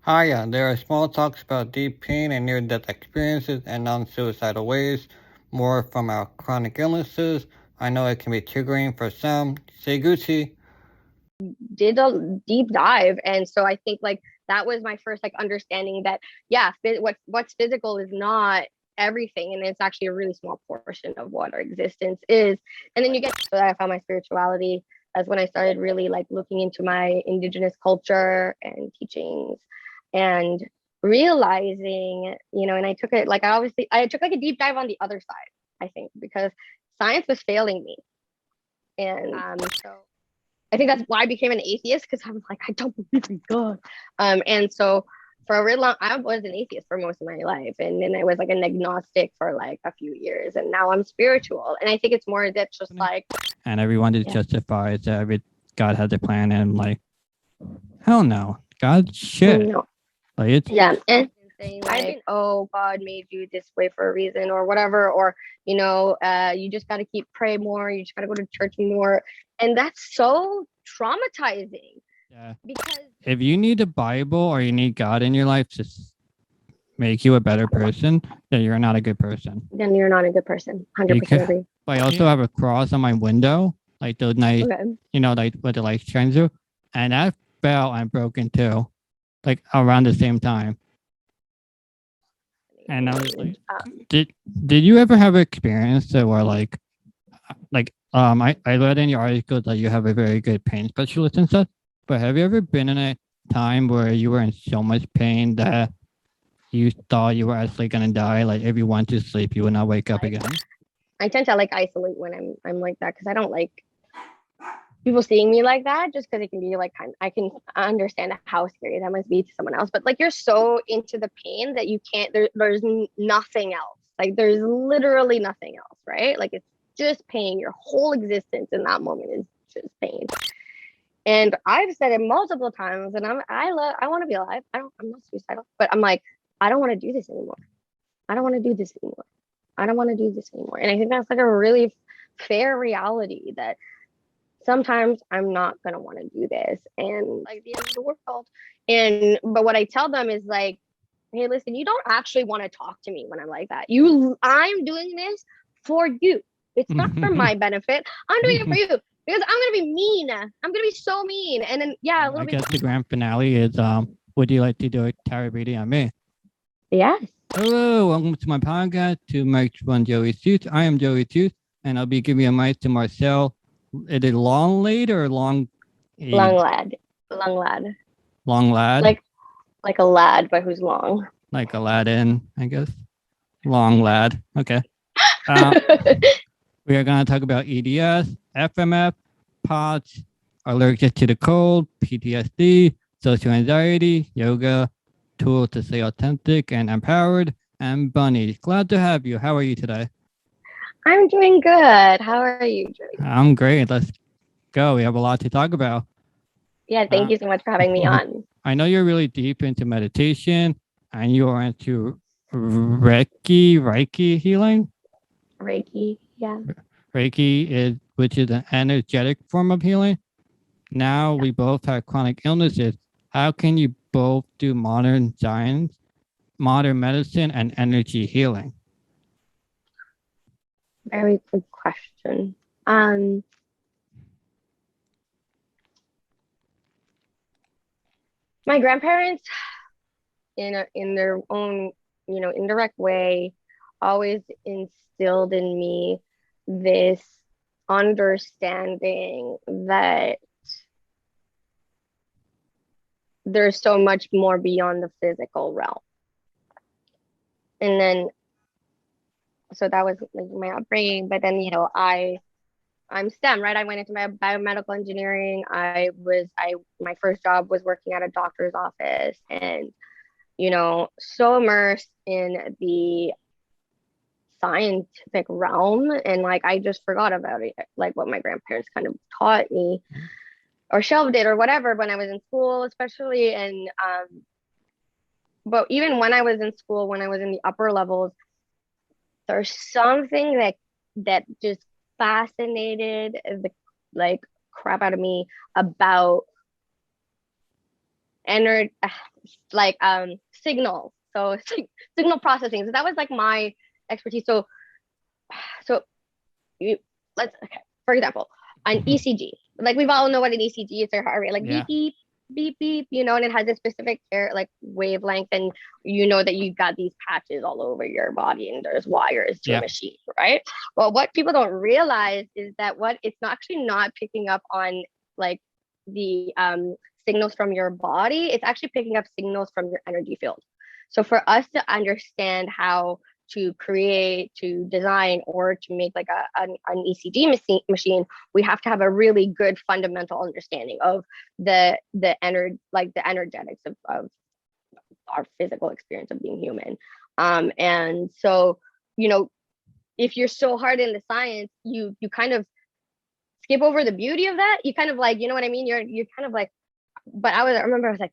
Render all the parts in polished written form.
Hiya, there are small talks about deep pain and near death experiences and non suicidal ways, more from our chronic illnesses. I know it can be triggering for some. Say Gucci. Did a deep dive, and so I think like that was my first like understanding that yeah, what's physical is not everything, and it's actually a really small portion of what our existence is. And then you get so I found my spirituality. That's when I started really like looking into my indigenous culture and teachings, and realizing, and I took it like I took like a deep dive on the other side, I think, because science was failing me. And so I think that's why I became an atheist, because I was like, I don't believe in God. And so for a really long, I was an atheist for most of my life, and then I was like an agnostic for like a few years, and now I'm spiritual. And I think it's more that just like, and everyone just yeah, justifies that God has a plan, and like, hell no, God shit. no, Like it's yeah, and saying like, oh, God made you this way for a reason or whatever, or you just got to keep pray more, you just got to go to church more, and that's so traumatizing. yeah. Because If you need a Bible or you need God in your life to make you a better person, then you're not a good person. then you're not a good person. 100% agree. I also have a cross on my window, like the night, Okay. like what the light shines through, and that fell and broke in two, like around the same time. And I was like, did you ever have an experience where I read in your article that you have a very good pain specialist and stuff, but have you ever been in a time where you were in so much pain that you thought you were actually gonna die? Like if you went to sleep, you would not wake up again. I tend to like isolate when I'm like that, because I don't like people seeing me like that, just because it can be like I can understand how scary that must be to someone else, but like you're so into the pain that you can't there's nothing else, like there's literally nothing else, right? Like it's just pain. Your whole existence in that moment is just pain. And I've said it multiple times, and I want to be alive. I'm not suicidal, but I'm like, I don't want to do this anymore. I don't want to do this anymore. I don't want to do this anymore. And I think that's like a really fair reality, that sometimes I'm not gonna want to do this, and like the end of the world. And but what I tell them is like, hey, listen, you don't actually want to talk to me when I'm like that. I'm doing this for you. It's not for my benefit. I'm doing it for you, because I'm gonna be mean. I'm gonna be so mean. And then yeah, a little I bit. guess the grand finale is would you like to do a tarot reading on me? Yes. Hello, welcome to my podcast, to Mics One JoeySooch. I am Joey Sooch, and I'll be giving a mic to Marcel. Is it long lad or long? Long lad. Long lad. Long lad. Like a lad, but who's long. Like Aladdin, I guess. Long lad. Okay. We are going to talk about EDS, FMF, POTS, allergic to the cold, PTSD, social anxiety, yoga, tools to stay authentic and empowered, and Bunny. Glad to have you. How are you today? I'm doing good. How are you, Joey? I'm great. Let's go. We have a lot to talk about. Yeah, thank you so much for having me on. I know you're really deep into meditation, and you are into Reiki healing. Reiki, yeah. Reiki which is an energetic form of healing. Now we both have chronic illnesses. How can you both do modern science, modern medicine, and energy healing? Very good question. My grandparents, in their own, indirect way, always instilled in me this understanding that there's so much more beyond the physical realm. And then, so that was like my upbringing. But then, I'm STEM, right? I went into my biomedical engineering. My first job was working at a doctor's office, and, so immersed in the scientific realm. And like, I just forgot about it, like what my grandparents kind of taught me or shelved it or whatever when I was in school, especially. And, but even when I was in school, when I was in the upper levels, there's something that just fascinated the like crap out of me about like signals. So signal processing. So that was like my expertise. So you okay. For example, an ECG. Like we've all know what an ECG is, their heart rate, like Yeah. beep beep beep, and it has a specific like wavelength, and you know that you've got these patches all over your body, and there's wires to a machine, right? Well, what people don't realize is that it's actually not picking up on like the signals from your body. It's actually picking up signals from your energy field. So for us to understand how to create, to design, or to make like an ECG machine, we have to have a really good fundamental understanding of the energetics of our physical experience of being human. And so, if you're so hard in the science, you kind of skip over the beauty of that. You kind of like, you know what I mean? You're kind of like, but I remember I was like,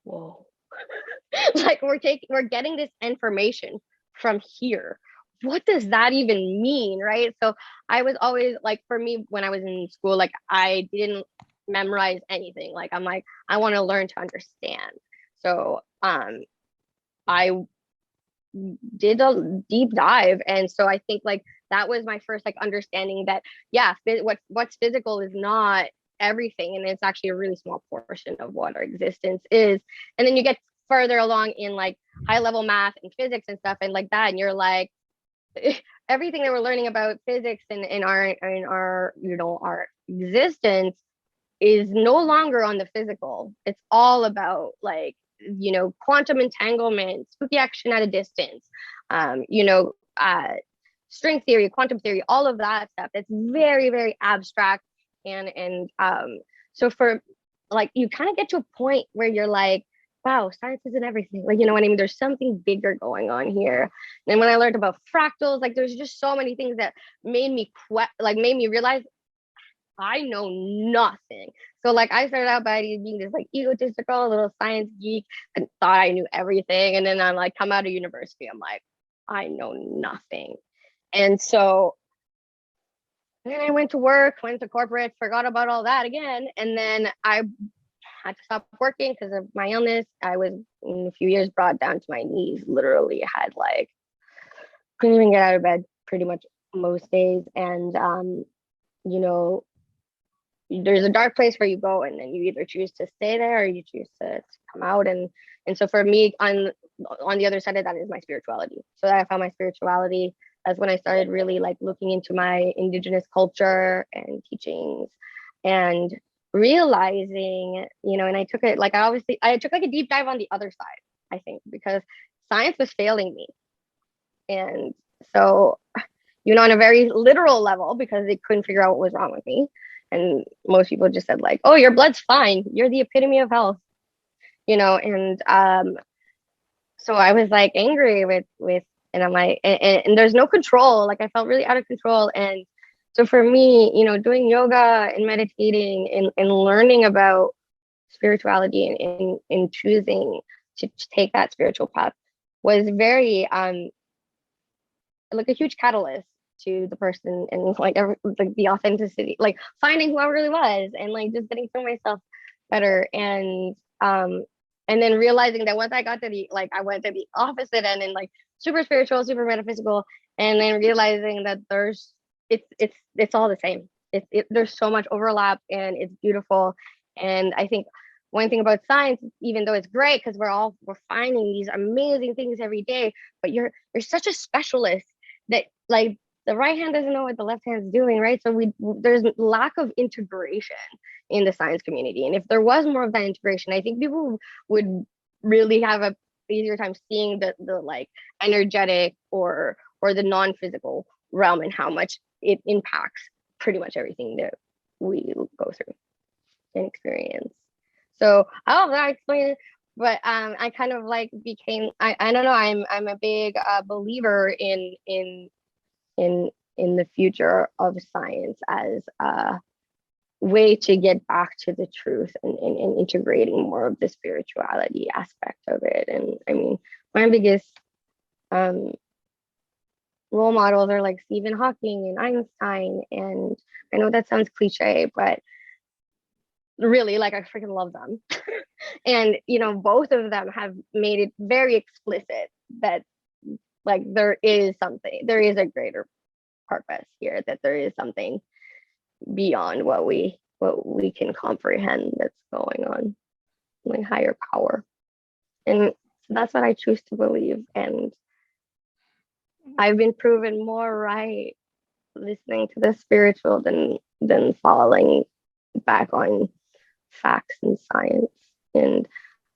whoa, like we're getting this information from here. What does that even mean, right? So I was always like, for me, when I was in school, like I didn't memorize anything. Like I'm like, I want to learn to understand. So I did a deep dive, and so I think like that was my first like understanding that what's physical is not everything, and it's actually a really small portion of what our existence is. And then you get further along in like high level math and physics and stuff and like that, and you're like, everything that we're learning about physics and in our our existence is no longer on the physical. It's all about like quantum entanglement, spooky action at a distance, string theory, quantum theory, all of that stuff. That's very, very abstract. And so for like, you kind of get to a point where you're like, wow, science isn't everything. Like, you know what I mean? There's something bigger going on here. And when I learned about fractals, like there's just so many things that made me realize I know nothing. So like I started out by being this like egotistical little science geek and thought I knew everything. And then I'm like, come out of university, I'm like, I know nothing. And so then I went to work, went to corporate, forgot about all that again. And then I had to stop working because of my illness. I was in a few years brought down to my knees, literally had like, couldn't even get out of bed pretty much most days. And, there's a dark place where you go, and then you either choose to stay there or you choose to come out. And so for me, on the other side of that is my spirituality. So that I found my spirituality. That's when I started really like looking into my indigenous culture and teachings and realizing, and I took it like I took like a deep dive on the other side, I think, because science was failing me. And so, on a very literal level, because they couldn't figure out what was wrong with me. And most people just said like, oh, your blood's fine. You're the epitome of health, and so I was like angry with, and I'm like, and there's no control. Like I felt really out of control. And so for me, doing yoga and meditating and learning about spirituality and choosing to take that spiritual path was very, like a huge catalyst to the person and like the authenticity, like finding who I really was and like just getting to know myself better. And then realizing that once I got to I went to the opposite end and like super spiritual, super metaphysical, and then realizing that it's all the same. There's so much overlap and it's beautiful. And I think one thing about science, even though it's great because we're finding these amazing things every day, but you're such a specialist that like the right hand doesn't know what the left hand's doing, right? So there's lack of integration in the science community. And if there was more of that integration, I think people would really have a easier time seeing the like energetic or the non-physical realm and how much it impacts pretty much everything that we go through and experience. So I don't know if that explains it, but I kind of like became I don't know, I'm a big believer in the future of science as a way to get back to the truth and integrating more of the spirituality aspect of it. And I mean, my biggest role models are like Stephen Hawking and Einstein. And I know that sounds cliche, but really, like I freaking love them. And, you know, both of them have made it very explicit that like there is a greater purpose here, that there is something beyond what we can comprehend that's going on, like higher power. And that's what I choose to believe. And I've been proven more right listening to the spiritual than falling back on facts and science. And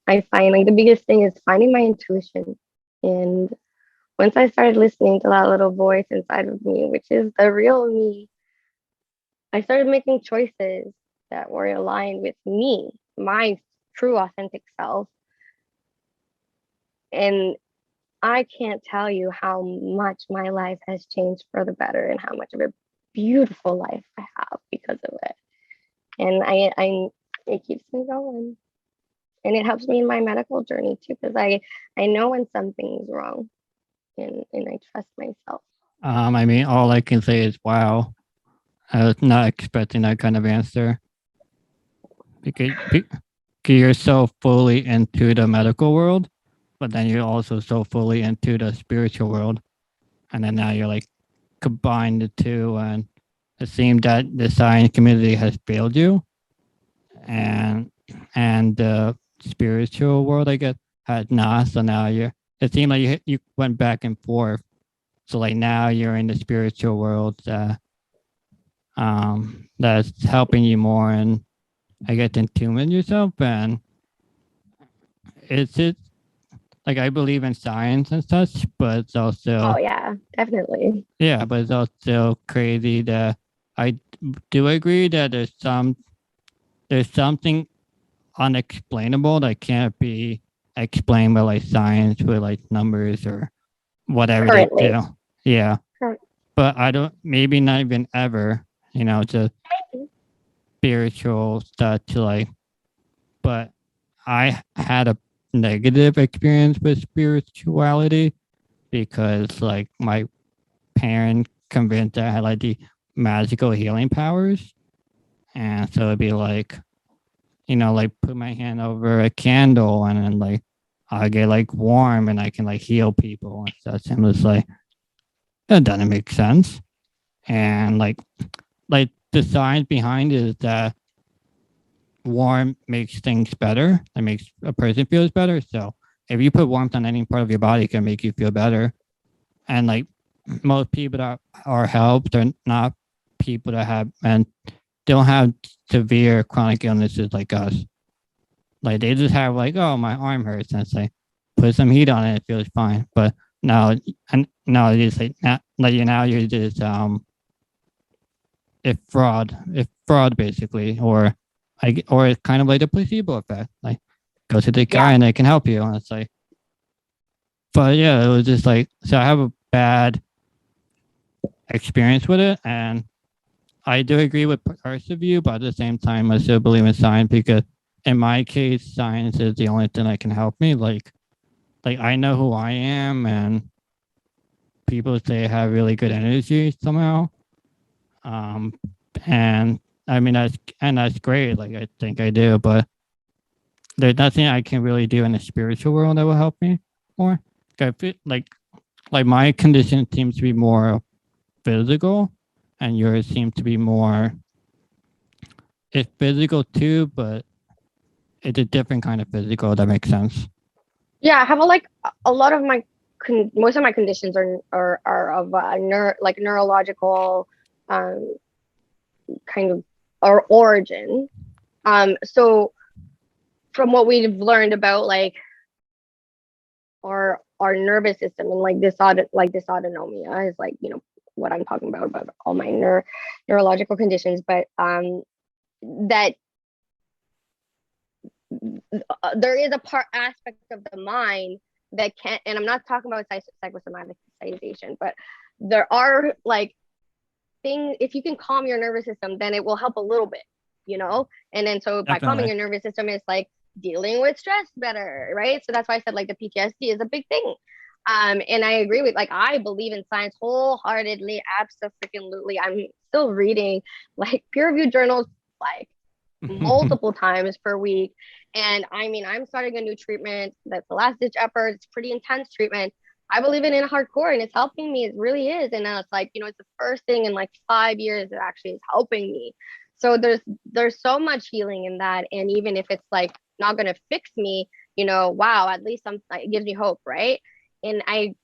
I find like the biggest thing is finding my intuition. And once I started listening to that little voice inside of me, which is the real me, I started making choices that were aligned with me, my true authentic self. And I can't tell you how much my life has changed for the better and how much of a beautiful life I have because of it. And it keeps me going. And it helps me in my medical journey too, because I know when something's wrong, and I trust myself. I mean, all I can say is wow. I was not expecting that kind of answer because you're so fully into the medical world, but then you're also so fully into the spiritual world, and then now you're like combine the two, and it seemed that the science community has failed you, and the spiritual world, I guess, had not. So now it seemed like you went back and forth. So like now you're in the spiritual world that's helping you more, and I get to tune in yourself, and it's like I believe in science and such, but it's also Oh yeah, definitely. yeah, but it's also crazy that I do agree that there's something unexplainable that can't be explained by like science with like numbers or whatever Currently. they do. Yeah. But I don't, maybe not even ever, just spiritual stuff to like, but I had a negative experience with spirituality because like my parents convinced I had like the magical healing powers. And so it'd be like, like put my hand over a candle and then like I get like warm and I can like heal people and such. And it's like, that doesn't make sense. And like the science behind it is that warm makes things better. It makes a person feels better. So if you put warmth on any part of your body, it can make you feel better. And like most people that are helped are not people that have and don't have severe chronic illnesses like us. Like they just have like, oh, my arm hurts, and it's like put some heat on it, it feels fine. But now it's like now you're just it's fraud basically, or it's kind of like the placebo effect. Like go to the guy and they can help you, and it's like, but yeah, it was just like, so I have a bad experience with it, and I do agree with parts of you, but at the same time, I still believe in science because in my case, science is the only thing that can help me. Like I know who I am, and people say I have really good energy somehow. And I mean that's great. Like I think I do, but there's nothing I can really do in the spiritual world that will help me more. I feel like my condition seems to be more physical, and yours seems to be more. It's physical too, but it's a different kind of physical. That makes sense. Yeah, I have a lot of my most of my conditions are of neurological kind of or origin. So from what we've learned about like our nervous system and like dysautonomia is like, what I'm talking about all my neurological conditions, but that there is a aspect of the mind that can't, and I'm not talking about psychosomaticization, but there are like things, if you can calm your nervous system, then it will help a little bit, and then so by calming your nervous system, it's like dealing with stress better, right? So that's why I said like the PTSD is a big thing. And I agree with, like, I believe in science wholeheartedly, absolutely. I'm still reading like peer-reviewed journals like multiple times per week. And I mean, I'm starting a new treatment that's the last ditch effort. It's pretty intense treatment. I believe in it hardcore and it's helping me. It really is. And now it's like, it's the first thing in like 5 years that actually is helping me. So there's so much healing in that. And even if it's like not gonna fix me, wow, at least it gives me hope, right? And I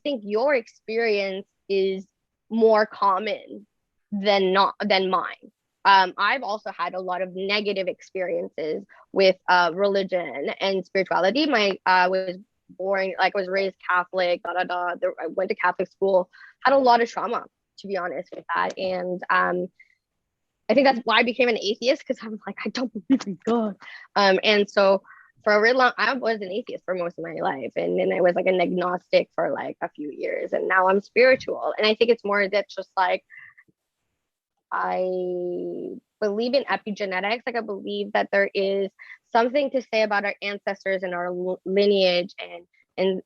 think your experience is more common than mine. I've also had a lot of negative experiences with religion and spirituality. I was born, like I was raised Catholic, I went to Catholic school, had a lot of trauma, to be honest with that. And I think that's why I became an atheist, because I'm like, I don't believe in God. And so for a really long, I was an atheist for most of my life. And then I was like an agnostic for like a few years. And now I'm spiritual. And I think it's more that just like, I believe in epigenetics. Like I believe that there is something to say about our ancestors and our lineage, and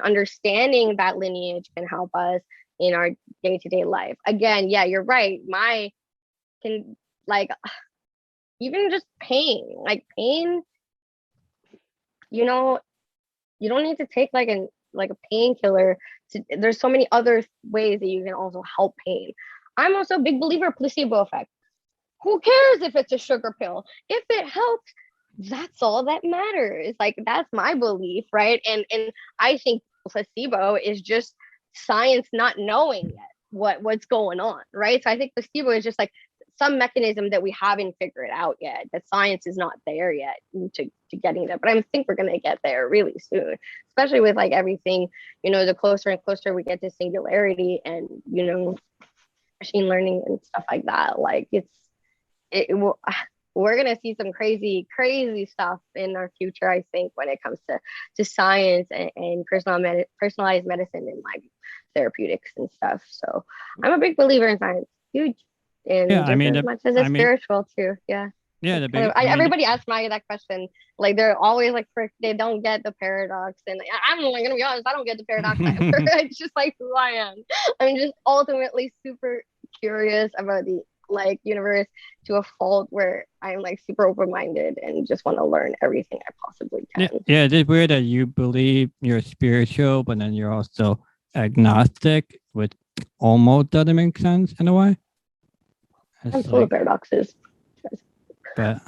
understanding that lineage can help us in our day-to-day life. Again, yeah, you're right. My can, like, even just pain, you don't need to take like a painkiller. There's so many other ways that you can also help pain. I'm also a big believer placebo effect. Who cares if it's a sugar pill? If it helps, that's all that matters. Like that's my belief, right? And I think placebo is just science not knowing yet what's going on, right? So I think placebo is just like some mechanism that we haven't figured out yet, that science is not there yet to getting there. But I think we're going to get there really soon, especially with like everything, the closer and closer we get to singularity and, machine learning and stuff like that. Like we're going to see some crazy stuff in our future, I think, when it comes to science and personalized medicine and like therapeutics and stuff. So I'm a big believer in science. Huge. And Yeah, as much as it's spiritual too. Yeah. Yeah, everybody asks me that question. Like they're always like, they don't get the paradox, and I'm like, gonna be honest, I don't get the paradox either. It's just like who I am. I'm just ultimately super curious about the like universe to a fault where I'm like super open-minded and just want to learn everything I possibly can. Yeah, it's weird that you believe you're spiritual, but then you're also agnostic, which almost doesn't make sense in a way. I'm full of paradoxes. But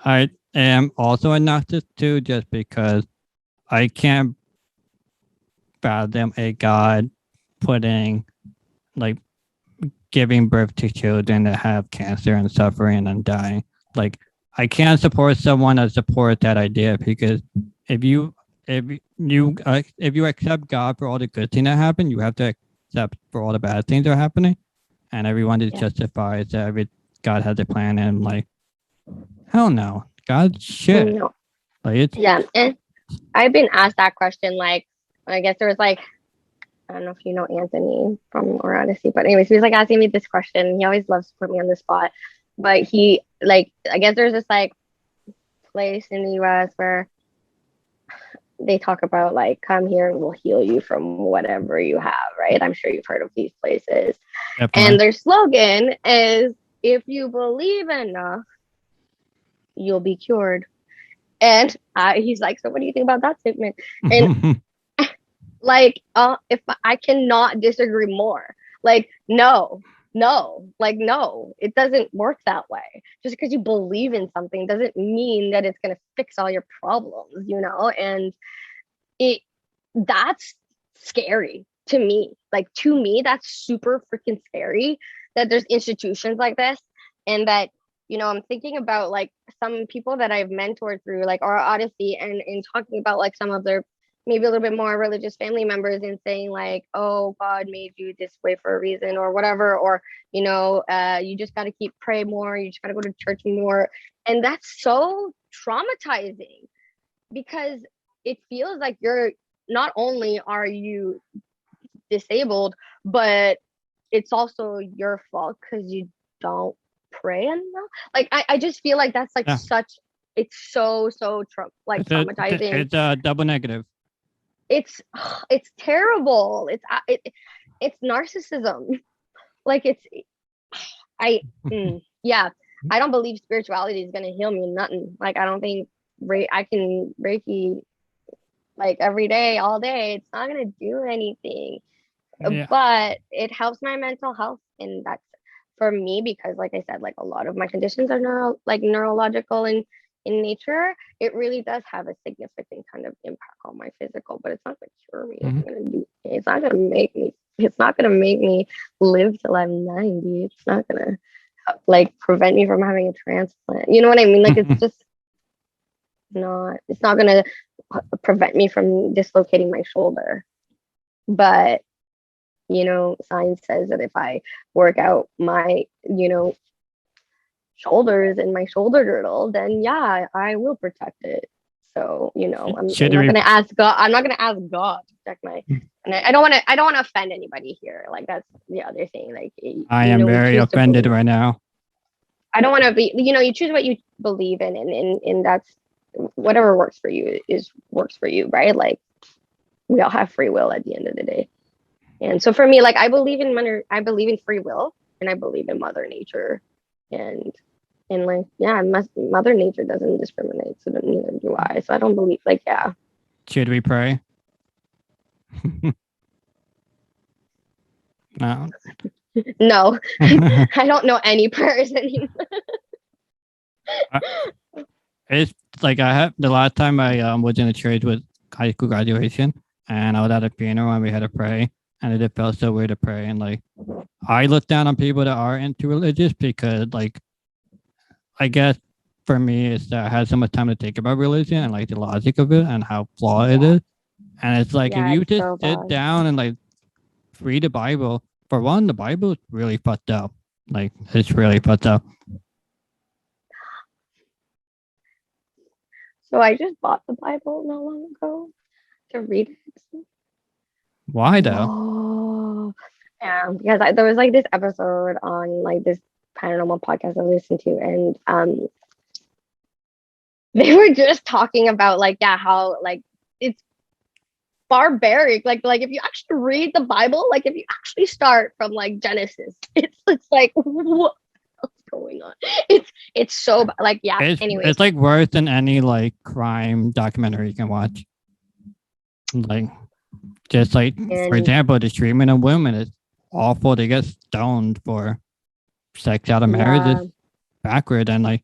I am also agnostic too, just because I can't fathom a God putting, like, giving birth to children that have cancer and suffering and dying. Like, I can't support someone that supports that idea, because if you accept God for all the good things that happen, you have to accept for all the bad things that are happening, and everyone is justified that God has a plan, and like, hell no, God shit. No. Like and I've been asked that question. Like, I guess there was like, I don't know if you know Anthony from Odyssey, but anyways, he was like asking me this question. He always loves to put me on the spot, but he like, I guess there's this like place in the US where they talk about like, come here and we'll heal you from whatever you have, right? I'm sure you've heard of these places. Definitely. And their slogan is, if you believe enough, you'll be cured. And he's like, so what do you think about that statement? And like, if I cannot disagree more. Like, no, it doesn't work that way. Just because you believe in something doesn't mean that it's going to fix all your problems, and that's scary to me. Like, to me, that's super freaking scary that there's institutions like this, and that, I'm thinking about like some people that I've mentored through like our Odyssey, and talking about like some of their maybe a little bit more religious family members, and saying like, oh, God made you this way for a reason or whatever, or you just got to keep praying more, you just got to go to church more. And that's so traumatizing, because it feels like you're not only are you disabled, but it's also your fault because you don't pray enough. Like I just feel like that's like such, it's so traumatizing. It's a double negative. It's terrible. It's narcissism. Like yeah. I don't believe spirituality is gonna heal me. Nothing. Like I don't think I can Reiki like every day, all day. It's not gonna do anything. Yeah. But it helps my mental health, and that's for me because, like I said, like a lot of my conditions are neurological in nature. It really does have a significant kind of impact on my physical, but it's not gonna cure me. Mhm. It's not gonna make me. It's not gonna make me live till I'm 90. It's not gonna like prevent me from having a transplant. You know what I mean? Like it's just not. It's not gonna prevent me from dislocating my shoulder, but science says that if I work out my, shoulders and my shoulder girdle, then yeah, I will protect it. So, I'm Should not we? gonna ask God. I'm not gonna ask God to protect my. And I don't want to offend anybody here. Like that's the other thing. Like I am we very choose to offended believe. right now. I don't want to be. You choose what you believe in, and that's whatever works for you works for you, right? Like we all have free will at the end of the day. And so for me, like I believe in free will, and I believe in Mother Nature, and like yeah, Mother Nature doesn't discriminate, so neither do I. So I don't believe like yeah. Should we pray? No. No, I don't know any prayers anymore. It's like I have the last time I was in a church with high school graduation, and I was at a funeral and we had to pray, and it felt so weird to pray. And like I look down on people that are into religious because like I guess for me it's that I had so much time to think about religion and like the logic of it and how flawed it is. And it's like if Yeah, you it's just so sit bad. down and like read the Bible, for one, the Bible is really fucked up. Like it's really fucked up. So I just bought the Bible not long ago to read it. Why though? Whoa. Yeah, because there was like this episode on like this paranormal podcast I listened to, and they were just talking about like yeah how like it's barbaric like if you actually read the Bible, like if you actually start from like Genesis, it's like what's going on. It's so like yeah, anyways. It's like worse than any like crime documentary you can watch. Like just like for And example, the treatment of women is awful. They get stoned for sex out of marriage yeah, is backward and I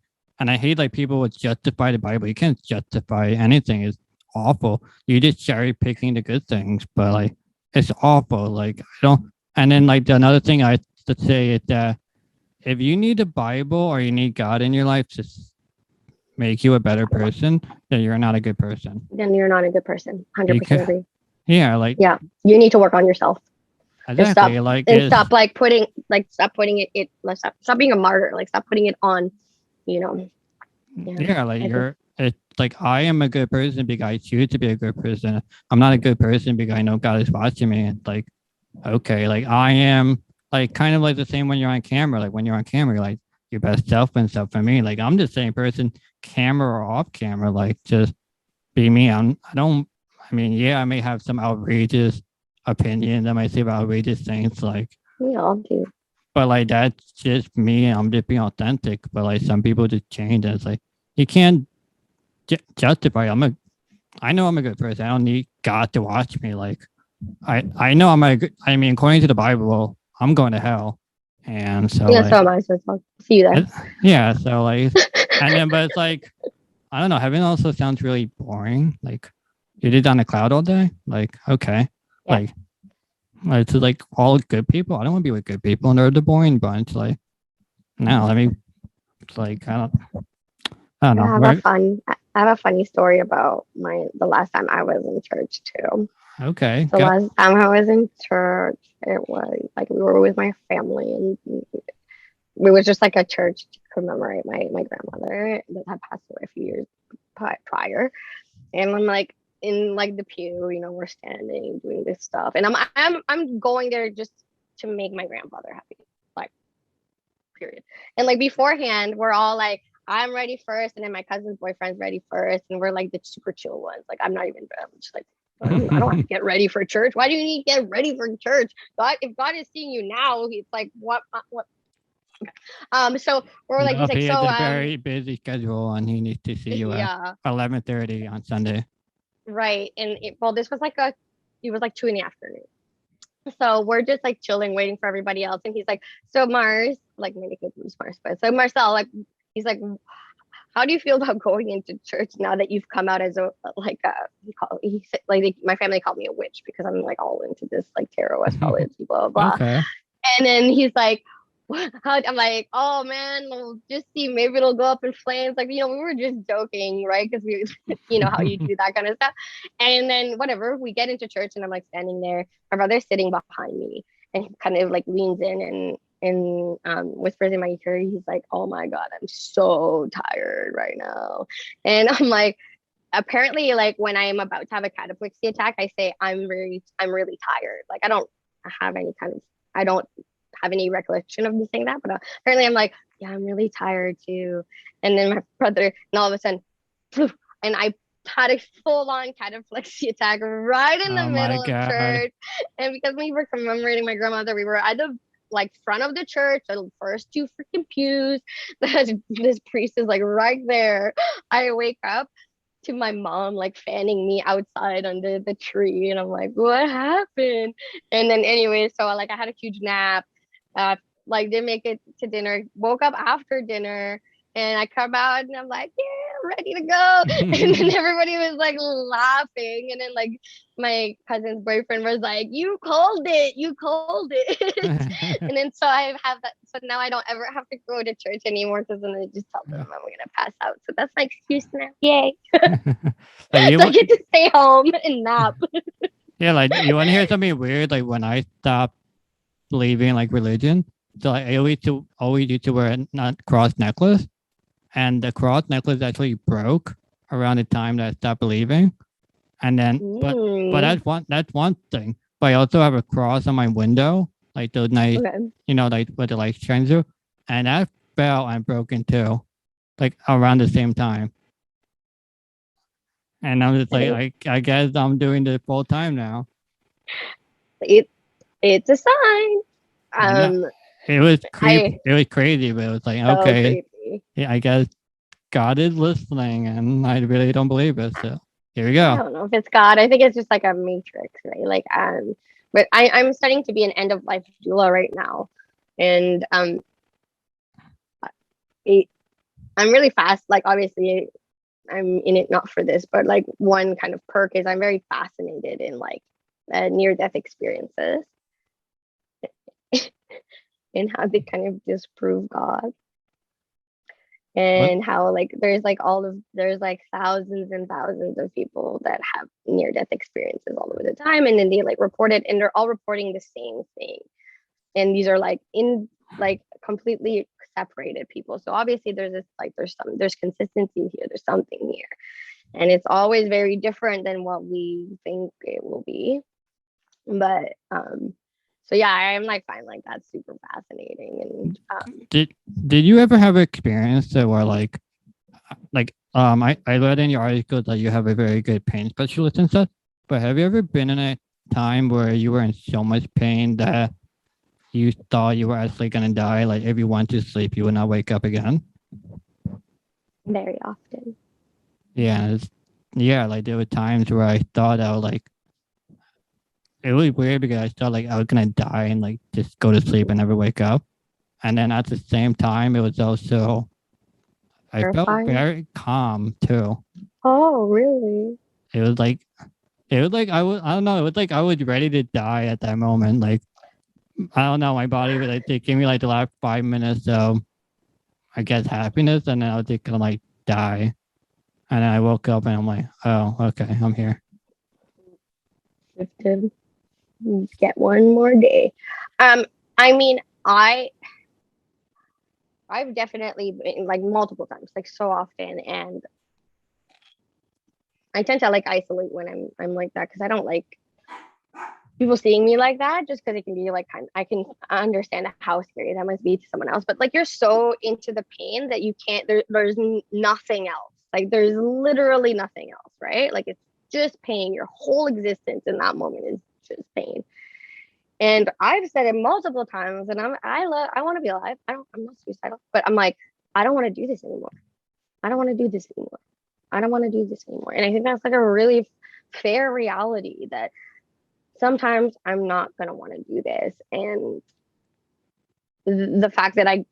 hate like people would justify the Bible. You can't justify anything. It's awful. You just cherry picking the good things, but like it's awful. Like I don't. And then like another thing I to say is that if you need a Bible or you need God in your life to make you a better person, then you're not a good person. then you're not a good person. You 100% can, agree. yeah, like Yeah, you need to work on yourself and exactly. Like stop like putting stop being a martyr, like stop putting it on, you know. yeah, like it's like I am a good person because I choose to be a good person. I'm not a good person because I know God is watching me. It's like, okay, like I am like kind of like the same when you're on camera. Like when you're on camera, you're like your best self and stuff. For me, like I'm the same person, camera or off camera. Like just be me. I don't. I mean, yeah, I may have some outrageous opinions. I might say about outrageous things, like. We all do. But like that's just me. I'm just being authentic. But like some people just change. And it's like you can't justify. I know I'm a good person. I don't need God to watch me. Like I know I'm a good. I mean, according to the Bible, I'm going to hell, and so Yeah, like so am I. So I'll see you there. yeah. So like, and then but it's like I don't know. Heaven also sounds really boring. Like you did on a cloud all day. Like okay, Yeah. like it's like all good people. I don't want to be with good people, and they're the boring bunch. Like no, let me. It's like I don't know. I have a funny story about the last time I was in church too. Okay. The last time I was in church, it was like we were with my family, and it was just like a church to commemorate my grandmother that had passed away a few years prior. And I'm like in like the pew, we're standing doing this stuff, and I'm going there just to make my grandfather happy, like period. And like beforehand, we're all like, I'm ready first, and then my cousin's boyfriend's ready first, and we're like the super chill ones. Like I'm just like I don't have to get ready for church. Why do you need to get ready for church? God, if God is seeing you now, he's like, what? So we're like, No, he's like, he so has a very busy schedule and he needs to see you at yeah, 11:30 on Sunday. right. And well, this was like it was like 2 in the afternoon. So we're just like chilling, waiting for everybody else. And he's like, so Mars, like maybe could use Mars, but so Marcel, like, he's like, how do you feel about going into church now that you've come out as a like he said, like my family called me a witch because I'm like all into this like tarot astrology, blah blah. Okay. And then he's like, I'm like, oh man, we'll just see, maybe it'll go up in flames. Like, we were just joking, right? Because we, how you do that kind of stuff. And then whatever, we get into church and I'm like standing there. My brother's sitting behind me and he kind of like leans in and whispers in my ear. He's like, oh my God, I'm so tired right now. And I'm like, apparently, like when I'm about to have a cataplexy attack, I say, I'm really tired. Like I don't have any recollection of me saying that, but apparently I'm like, yeah, I'm really tired too. And then my brother, and all of a sudden, and I had a full-on cataplexy attack right in the Oh my middle of God. church. And because we were commemorating my grandmother, we were at the like front of the church, the first 2 freaking pews. This priest is like right there. I wake up to my mom like fanning me outside under the tree, and I'm like, what happened? And then anyway, so like I had a huge nap, like didn't make it to dinner, woke up after dinner, and I come out and I'm like, yeah, I'm ready to go. And then everybody was like laughing, and then like my cousin's boyfriend was like, you called it. And then so I have that, so now I don't ever have to go to church anymore because then I just tell them I'm gonna pass out. So that's my excuse now. Yay. Like, So I get to stay home and nap. yeah, like you want to hear something weird? Like when I stopped believing like religion, so I always used to wear a not cross necklace, and the cross necklace actually broke around the time that I stopped believing. And then, but that's one thing. But I also have a cross on my window, like those nice, Okay. like where the light shines through, and that fell and broke in two, like around the same time. And I'm just like, I guess I'm doing this full time now. It's a sign. It was creepy. It was crazy, but it was like, So okay, creepy. yeah, I guess God is listening, and I really don't believe it. So here we go. I don't know if it's God. I think it's just like a matrix, right? Like, but I'm studying to be an end of life doula right now, and I'm really fast. Like, obviously, I'm in it not for this, but like one kind of perk is I'm very fascinated in like near-death experiences and how they kind of disprove God. And how like there's like thousands and thousands of people that have near-death experiences all over the time, and then they like report it, and they're all reporting the same thing. And these are like in like completely separated people. So obviously there's this like there's consistency here. There's something here, and it's always very different than what we think it will be. But so yeah, I'm like find like that's super fascinating. And did you ever have an experience that where like I read in your article that you have a very good pain specialist and stuff, but have you ever been in a time where you were in so much pain that you thought you were actually gonna die? Like if you went to sleep, you would not wake up again? Very often. Yeah, like there were times where I thought I was like, it was weird because I thought like I was gonna die and like just go to sleep and never wake up. And then at the same time, it was also I felt very calm too. Oh, really? It was like I don't know, it was like I was ready to die at that moment. Like I don't know, my body was like they gave me like the last 5 minutes of I guess happiness, and then I was just gonna like die. And then I woke up and I'm like, oh, okay, I'm here. Get one more day. I mean, I've definitely been like multiple times, like so often, and I tend to like isolate when I'm like that because I don't like people seeing me like that, just because it can be like I can understand how scary that must be to someone else, but like you're so into the pain that you can't there's nothing else. Like there's literally nothing else, right? Like it's just pain. Your whole existence in that moment is just pain. And I've said it multiple times, and I want to be alive. I'm not suicidal, but I'm like, I don't want to do this anymore. I don't want to do this anymore. I don't want to do this anymore. And I think that's like a really fair reality that sometimes I'm not gonna want to do this. And the fact that I,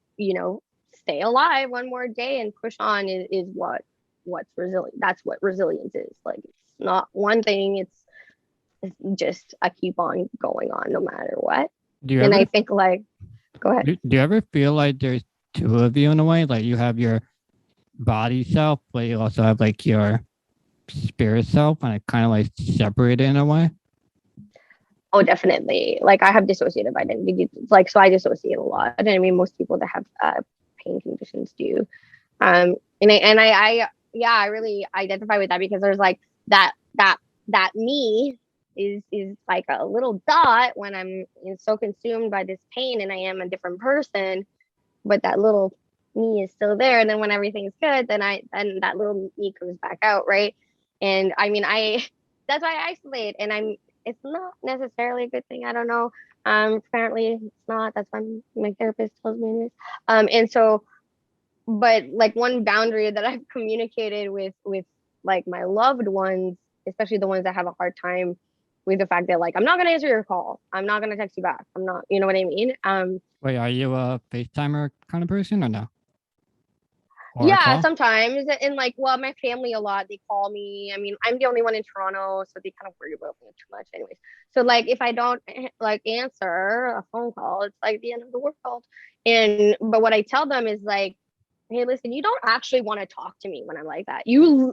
stay alive one more day and push on is what's resilient. That's what resilience is. Like, it's not one thing. It's just I keep on going on no matter what. Do you And ever I think like, go ahead. do you ever feel like there's two of you in a way? Like you have your body self, but you also have like your spirit self, and it kind of like separated in a way. Oh, definitely. Like, I have dissociative identity. Like, so I dissociate a lot. And I mean, most people that have pain conditions do. Yeah, I really identify with that, because there's like that me is like a little dot when I'm so consumed by this pain and I am a different person, but that little me is still there. And then when everything's good, then that little me comes back out, right? And I mean, that's why I isolate, and it's not necessarily a good thing. I don't know. Apparently it's not. That's why my therapist tells me it is. And so, but like, one boundary that I've communicated with like my loved ones, especially the ones that have a hard time with the fact that, like, I'm not gonna answer your call. I'm not gonna text you back. I'm not, you know what I mean? Wait, are you a FaceTimer kind of person or no? Or a Yeah, call? sometimes. And like, well, my family a lot, they call me. I mean, I'm the only one in Toronto, so they kind of worry about me too much anyways. So like, if I don't like answer a phone call, it's like the end of the world. And but what I tell them is like, hey, listen, you don't actually want to talk to me when I'm like that.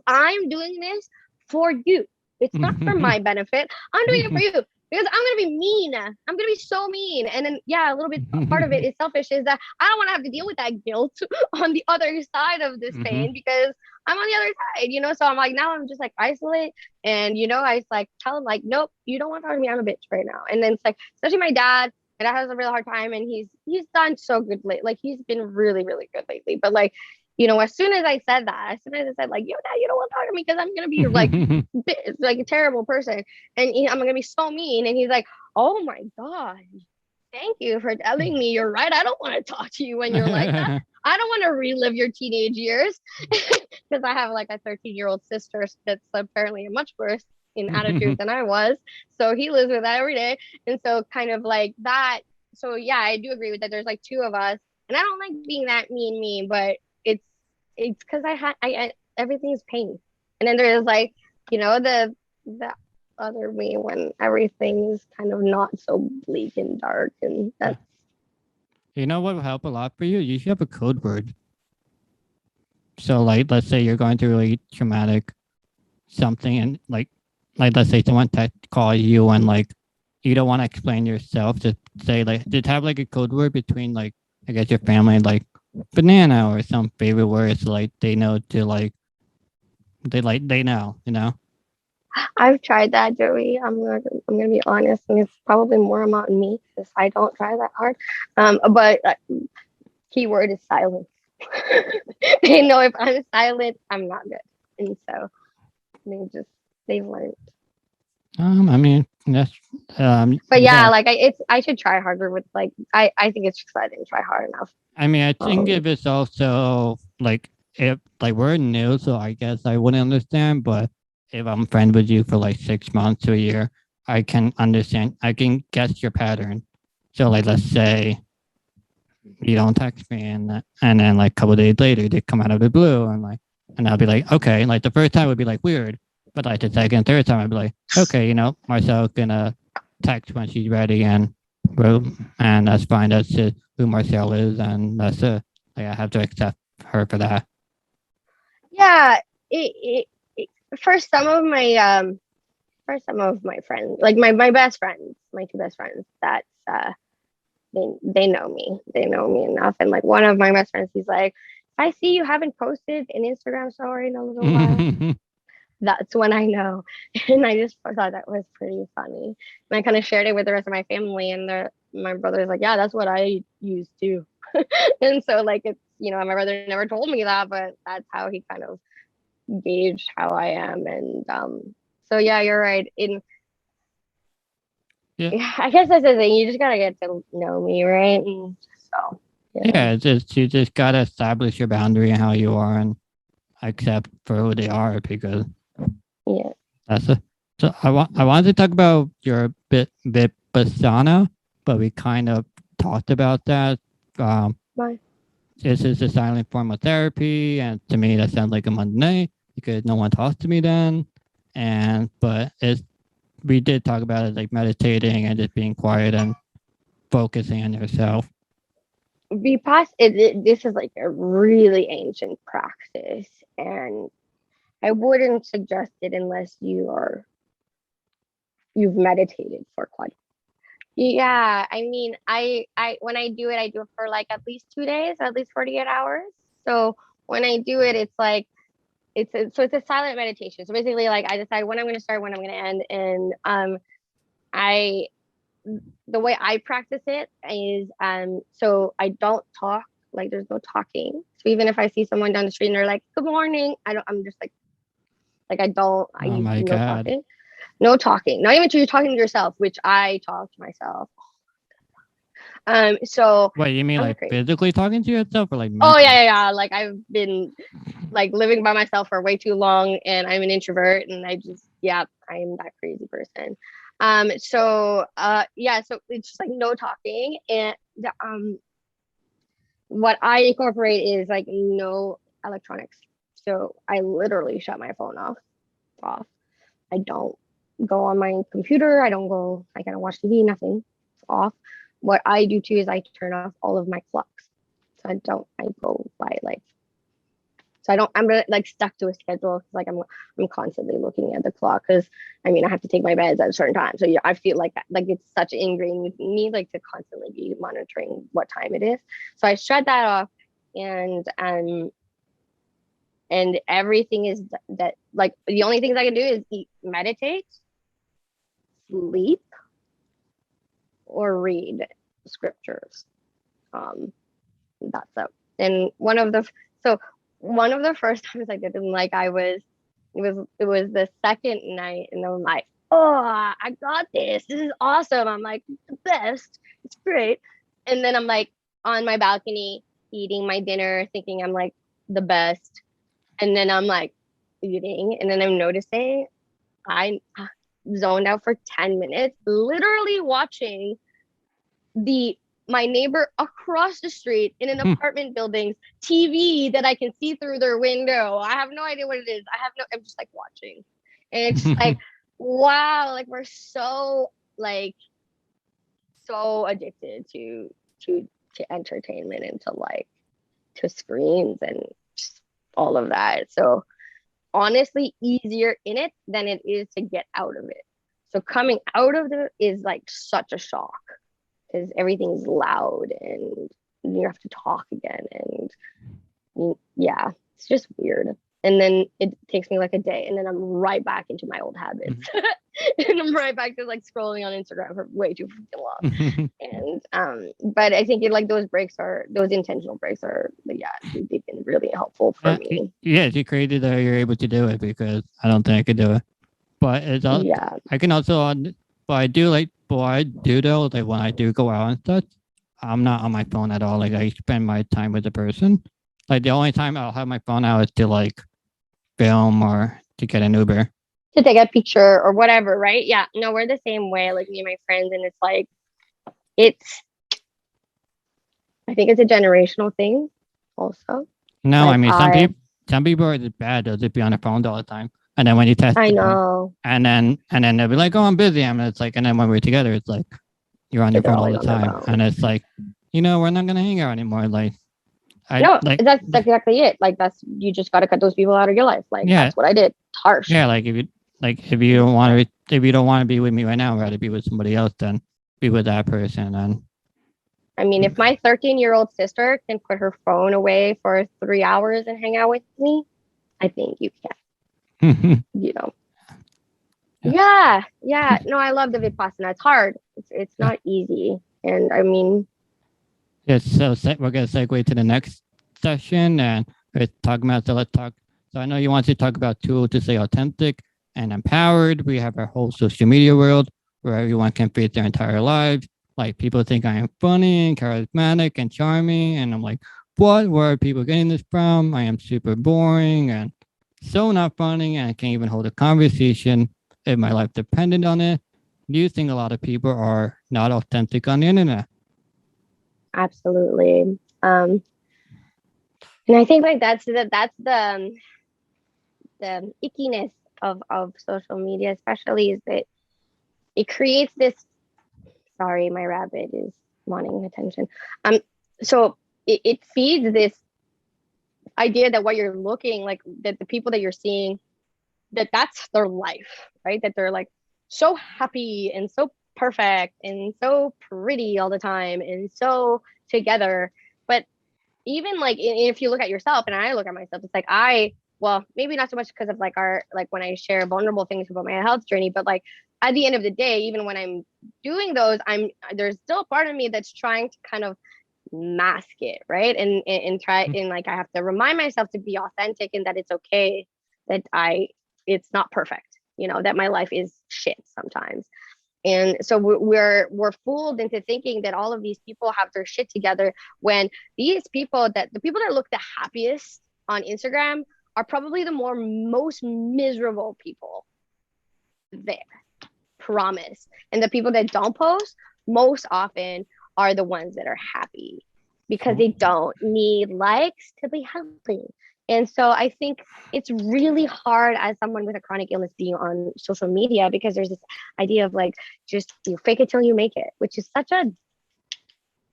I'm doing this for you. It's not for my benefit. I'm doing it for you, because I'm gonna be mean. I'm gonna be so mean. And then, yeah, a little bit part of it is selfish, is that I don't want to have to deal with that guilt on the other side of this pain, because I'm on the other side. So I'm like, now I'm just like isolate, and I just like tell him like, nope, you don't want to talk to me. I'm a bitch right now. And then it's like, especially my dad. My dad has a really hard time, and he's done so good lately. Like, he's been really, really good lately. But like, as soon as I said that, as soon as I said like, yo, dad, you don't want to talk to me because I'm gonna be like a terrible person, and I'm gonna be so mean. And he's like, oh my god, thank you for telling me. You're right. I don't want to talk to you when you're like that. I don't want to relive your teenage years, because I have like a 13-year-old sister that's apparently much worse in attitude than I was. So he lives with that every day. And so, kind of like that. So yeah, I do agree with that. There's like two of us, and I don't like being that mean, but it's because I everything is pain. And then there's like, the other me when everything is kind of not so bleak and dark, and that's You know what would help a lot for you? You should have a code word. So like, let's say you're going through really traumatic something, and like let's say someone calls you, and like you don't want to explain yourself. Just say like, just have like a code word between like, I guess, your family, like banana or some favorite words, like they know to like they know. I've tried that, Joey. I'm gonna be honest, and it's probably more about me because I don't try that hard. But keyword is silence. They know if I'm silent, I'm not good, and so they've learned. I mean, that's But yeah, like I should try harder with like I think it's just I didn't try hard enough. I mean, I think if it's also like, if like we're new, so I guess I wouldn't understand. But if I'm friends with you for like 6 months to a year, I can understand. I can guess your pattern. So like, let's say you don't text me, and then like a couple of days later they come out of the blue, and I'll be like, okay, like the first time would be like weird, but like the second, third time I'd be like, okay, Marcel's gonna text when she's ready, and that's fine. That's just who Marcel is, and that's it. Like I have to accept her for that. Yeah, it for some of my friends, like my best friends, my two best friends, that's they know me. They know me enough. And like, one of my best friends, he's like, if I see you haven't posted an Instagram story in a little while, that's when I know. And I just thought that was pretty funny. And I kind of shared it with the rest of my family, and my brother's like, yeah, that's what I used too. And so like, it's, my brother never told me that, but that's how he kind of gauged how I am. And so yeah, you're right. Yeah, I guess that's the thing. You just gotta get to know me, right? And so Yeah, it's just you just gotta establish your boundary and how you are and accept for who they are because yeah. that's a so I wanted to talk about your bit persona, but we kind of talked about that. Um Bye. this is a silent form of therapy, and to me that sounds like a Monday because no one talks to me then. And but it's we did talk about it like meditating and just being quiet and focusing on yourself. This is like a really ancient practice, and I wouldn't suggest it unless you've meditated for quite. Yeah, I mean, I when I do it, I do it for like at least 2 days, at least 48 hours. So when I do it, it's like it's a silent meditation. So basically, like I decide when I'm going to start, when I'm going to end, and I the way I practice it is so I don't talk, like there's no talking. So even if I see someone down the street and they're like, "Good morning," I'm just like I don't I Oh use my no god. talking. No talking. Not even to you talking to yourself, which I talk to myself. So Wait, you mean I'm like crazy. physically talking to yourself or like Oh mentally? yeah. Like I've been like living by myself for way too long, and I'm an introvert, and I'm that crazy person. So it's just like no talking, and what I incorporate is like no electronics. So I literally shut my phone off. I don't go on my computer. I don't go like I don't watch TV, nothing. It's off. What I do too is I turn off all of my clocks. So I go by like so I don't I'm like stuck to a schedule because like I'm constantly looking at the clock because I mean I have to take my meds at a certain time. So yeah, I feel like that like it's such ingrained with me like to constantly be monitoring what time it is. So I shut that off and everything is that like the only things I can do is eat, meditate, sleep, or read scriptures. That's it. And one of the first times I did them, like it was the second night, and I'm like, oh, I got this. This is awesome. I'm like the best. It's great. And then I'm like on my balcony eating my dinner, thinking I'm like the best. And then I'm like eating, and then I'm noticing I zoned out for 10 minutes, literally watching my neighbor across the street in an apartment building's TV that I can see through their window. I have no idea what it is. I'm just like watching. And it's just like, wow, like we're so like so addicted to entertainment and to screens and just all of that. So honestly, easier in it than it is to get out of it. So coming out of it is like such a shock because everything's loud and you have to talk again. And yeah, it's just weird. And then it takes me like a day, and then I'm right back into my old habits. And I'm right back to like scrolling on Instagram for way too long. And but I think those intentional breaks are they've been really helpful for me. Yeah, it's crazy that you're able to do it because I don't think I could do it. But it's also, I can also but I do like what I do though, like when I do go out and stuff, I'm not on my phone at all. Like I spend my time with the person. Like the only time I'll have my phone out is to like film or to get an Uber. To take a picture or whatever, right? Yeah. No, we're the same way, like me and my friends, and it's like I think it's a generational thing also. No, like I mean some people are just bad, they'll just be on their phone all the time. And then when you test I them, know. and then they'll be like, oh, I'm busy. And it's like, and then when we're together, it's like you're on your phone all the time. And it's like, we're not gonna hang out anymore. Like that's exactly it. Like you just gotta cut those people out of your life. Like that's what I did. It's harsh. Yeah, like if you don't want to be with me right now, I'd rather be with somebody else than be with that person. And I mean, if my 13-year-old sister can put her phone away for 3 hours and hang out with me, I think you can. Yeah. No, I love the Vipassana. It's hard. It's not easy. And I mean, so we're gonna segue to the next session, and we're talking about let's talk. So I know you want to talk about tools to stay authentic and empowered. We have our whole social media world. where everyone can face their entire lives. Like people think I am funny and charismatic and charming, and I'm like, what? Where are people getting this from? I am super boring and so not funny, and I can't even hold a conversation if my life depended on it. Do you think a lot of people are not authentic on the internet? Absolutely. And I think like that's the ickiness of social media, especially, is that it creates this. Sorry, my rabbit is wanting attention. So it feeds this idea that what you're looking like, that the people that you're seeing, that's their life, right? That they're like so happy and so perfect and so pretty all the time and so together. But even like if you look at yourself, and I look at myself, it's like well, maybe not so much because of like when I share vulnerable things about my health journey, but like at the end of the day, even when I'm doing those, there's still a part of me that's trying to kind of mask it, right? And try, and like I have to remind myself to be authentic, and that it's okay that it's not perfect, that my life is shit sometimes. And so we're fooled into thinking that all of these people have their shit together, when the people that look the happiest on Instagram are probably the most miserable people there. Promise. And the people that don't post most often are the ones that are happy, because they don't need likes to be happy. And so I think it's really hard as someone with a chronic illness being on social media, because there's this idea of like, just you fake it till you make it, which is such a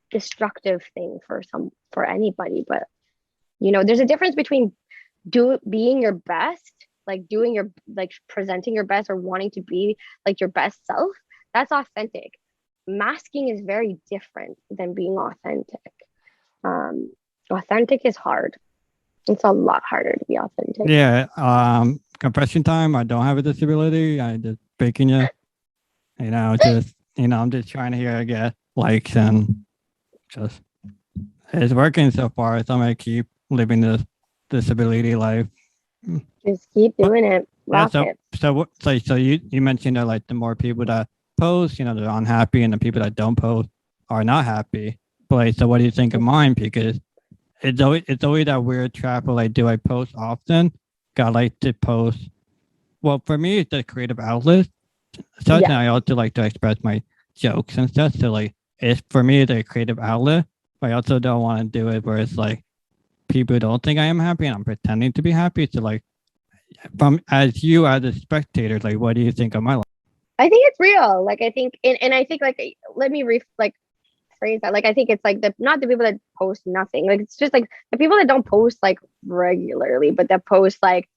destructive thing for anybody. But there's a difference between being your best, like presenting your best or wanting to be like your best self. That's authentic. Masking is very different than being authentic. Authentic is hard. It's a lot harder to be authentic. Yeah. Confession time. I don't have a disability. I just faking it. I'm just trying to get likes, and just it's working so far. So I'm gonna keep living this disability life. Just keep doing it. Rock it. So you mentioned that like the more people that post, they're unhappy, and the people that don't post are not happy. But so what do you think of mine? Because it's always that weird trap of like, do I post often? I like to post. Well, for me, it's a creative outlet. So I also like to express my jokes and stuff. So like, for me, it's a creative outlet. But I also don't want to do it where it's like people don't think I am happy and I'm pretending to be happy. So like, as a spectator, like, what do you think of my life? I think it's real. Like, I think, and I think like, let me phrase that. Like, I think it's like not the people that post nothing. Like, it's just like the people that don't post like regularly, but that post like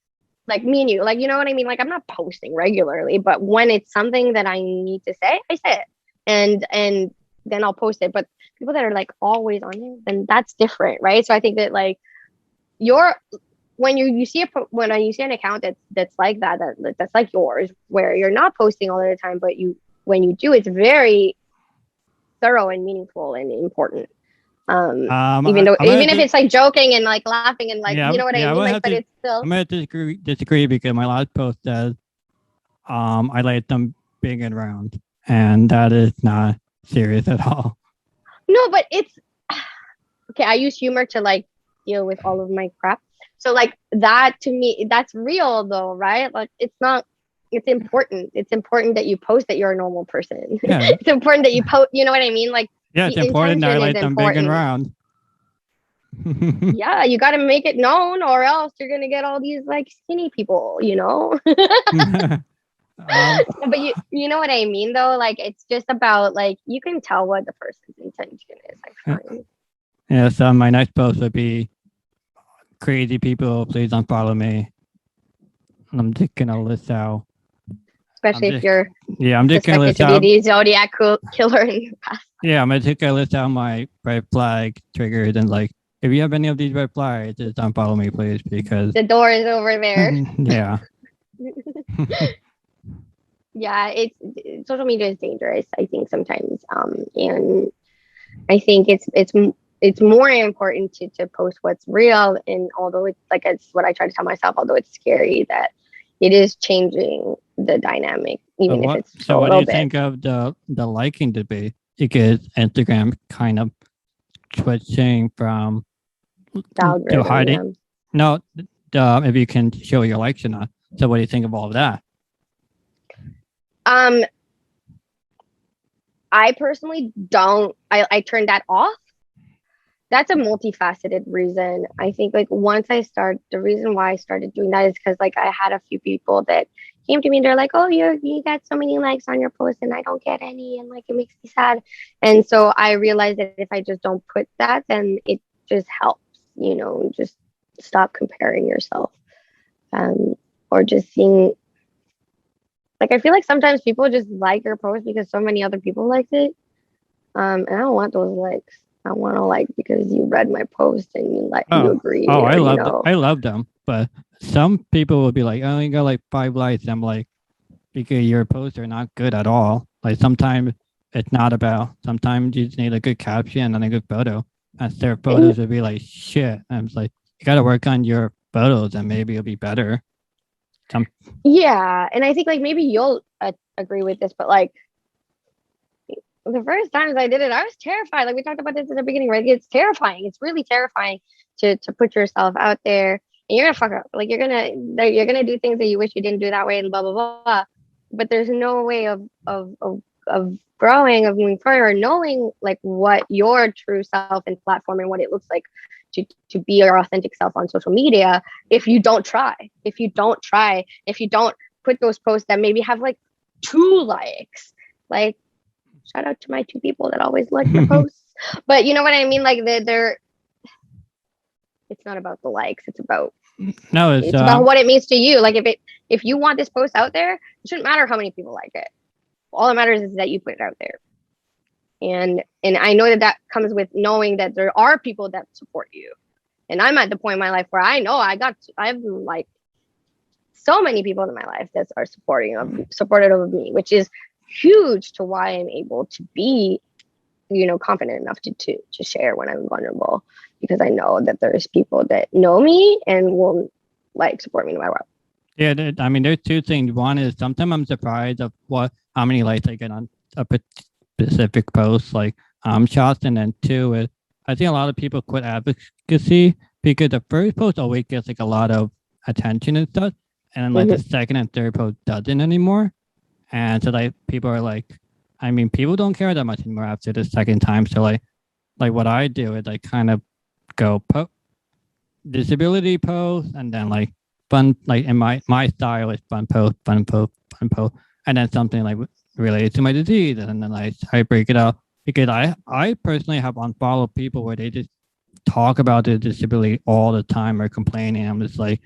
me and you, like, you know what I mean? Like, I'm not posting regularly, but when it's something that I need to say, I say it, and then I'll post it. But people that are like always on it, then that's different, right? So I think that like when you see an account that's like that's like yours, where you're not posting all the time, but when you do, it's very thorough and meaningful and important. Even if it's like joking and like laughing and like, you know what I mean? Like, but it's still. I'm gonna disagree because my last post says, I like them big and round, and that is not serious at all. No, but it's okay. I use humor to like deal with all of my crap. So like that, to me, that's real though, right? Like it's important. It's important that you post that you're a normal person. Yeah. It's important that you post, you know what I mean? Like, yeah, it's important that I like them big and round. Yeah, you got to make it known, or else you're going to get all these like skinny people, But you know what I mean though? Like, it's just about like, you can tell what the person's intention is, I find. Yeah, so my next post would be, crazy people, please unfollow me. I'm just gonna list out. Especially if you're I'm just gonna list out. Be the Zodiac killer in your past. Yeah, I'm gonna list out my red flag triggers, and like, if you have any of these red flags, just unfollow me, please, because the door is over there. Yeah. Yeah, social media is dangerous, I think, sometimes. And I think it's more important to post what's real. And although it's what I try to tell myself, although it's scary, that it is changing the dynamic, even if it's so a what do little you bit. think of the liking debate? Because Instagram kind of switching from The to algorithm, hiding. No, if you can show your likes or not. So what do you think of all of that? I personally don't. I turned that off. That's a multifaceted reason. I think like the reason why I started doing that is because like I had a few people that came to me and they're like, oh, you got so many likes on your post and I don't get any, and like it makes me sad. And so I realized that if I just don't put that, then it just helps, just stop comparing yourself. Or just seeing, like, I feel like sometimes people just like your post because so many other people liked it. And I don't want those likes. I want to like because you read my post and you agree. I love them. But some people will be like, oh, you got like 5 likes. I'm like, because your posts are not good at all. Like sometimes it's not about. Sometimes you just need a good caption and a good photo. And their photos would be like shit. And I'm like, you got to work on your photos and maybe it'll be better. Yeah, and I think like maybe you'll agree with this, but like the first times I did it, I was terrified. Like we talked about this in the beginning, right? It's terrifying. It's really terrifying to put yourself out there, and you're gonna fuck up. Like you're gonna do things that you wish you didn't do that way, and blah blah blah. But there's no way of growing, of moving forward, or knowing like what your true self and platform and what it looks like to be your authentic self on social media if you don't try. If you don't put those posts that maybe have like 2 likes, like. Shout out to my 2 people that always like my posts. But you know what I mean? Like they're it's not about the likes. It's about what it means to you. Like if you want this post out there, it shouldn't matter how many people like it. All that matters is that you put it out there. And I know that comes with knowing that there are people that support you. And I'm at the point in my life where I know I've like so many people in my life that are supportive of me, which is huge to why I'm able to be, confident enough to share when I'm vulnerable, because I know that there's people that know me and will like support me no matter what. Yeah, I mean, there's 2 things. One is sometimes I'm surprised of how many likes I get on a specific post, like shots, and then 2 is I think a lot of people quit advocacy because the first post always gets like a lot of attention and stuff, and then like the second and third post doesn't anymore. And so like people are like, I mean, people don't care that much anymore after the second time. So like what I do is like kind of go disability post and then like fun, like in my style is fun post, and then something like related to my disease, and then I break it up because I personally have unfollowed people where they just talk about their disability all the time or complaining. I'm just like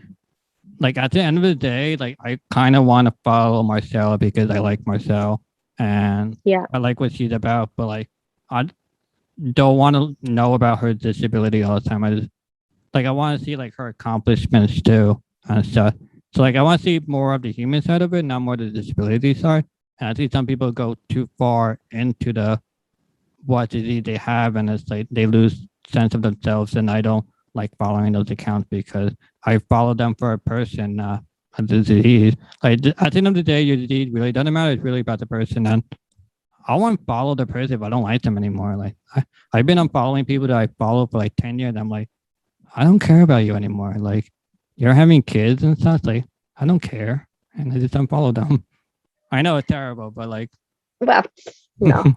at the end of the day, like I kind of want to follow Marcella because I like Marcel and I like what she's about, but like I don't want to know about her disability all the time. I want to see like her accomplishments too and stuff. So like I want to see more of the human side of it, not more the disability side. And I think some people go too far into the what disease they have, and it's like they lose sense of themselves. And I don't like following those accounts because I follow them for a person, a disease. Like at the end of the day, your disease really doesn't matter. It's really about the person, and I won't follow the person if I don't like them anymore. Like I've been unfollowing people that I follow for like 10 years. I'm like, I don't care about you anymore. Like you're having kids and stuff. Like I don't care, and I just unfollow them. I know it's terrible, but like, well, no,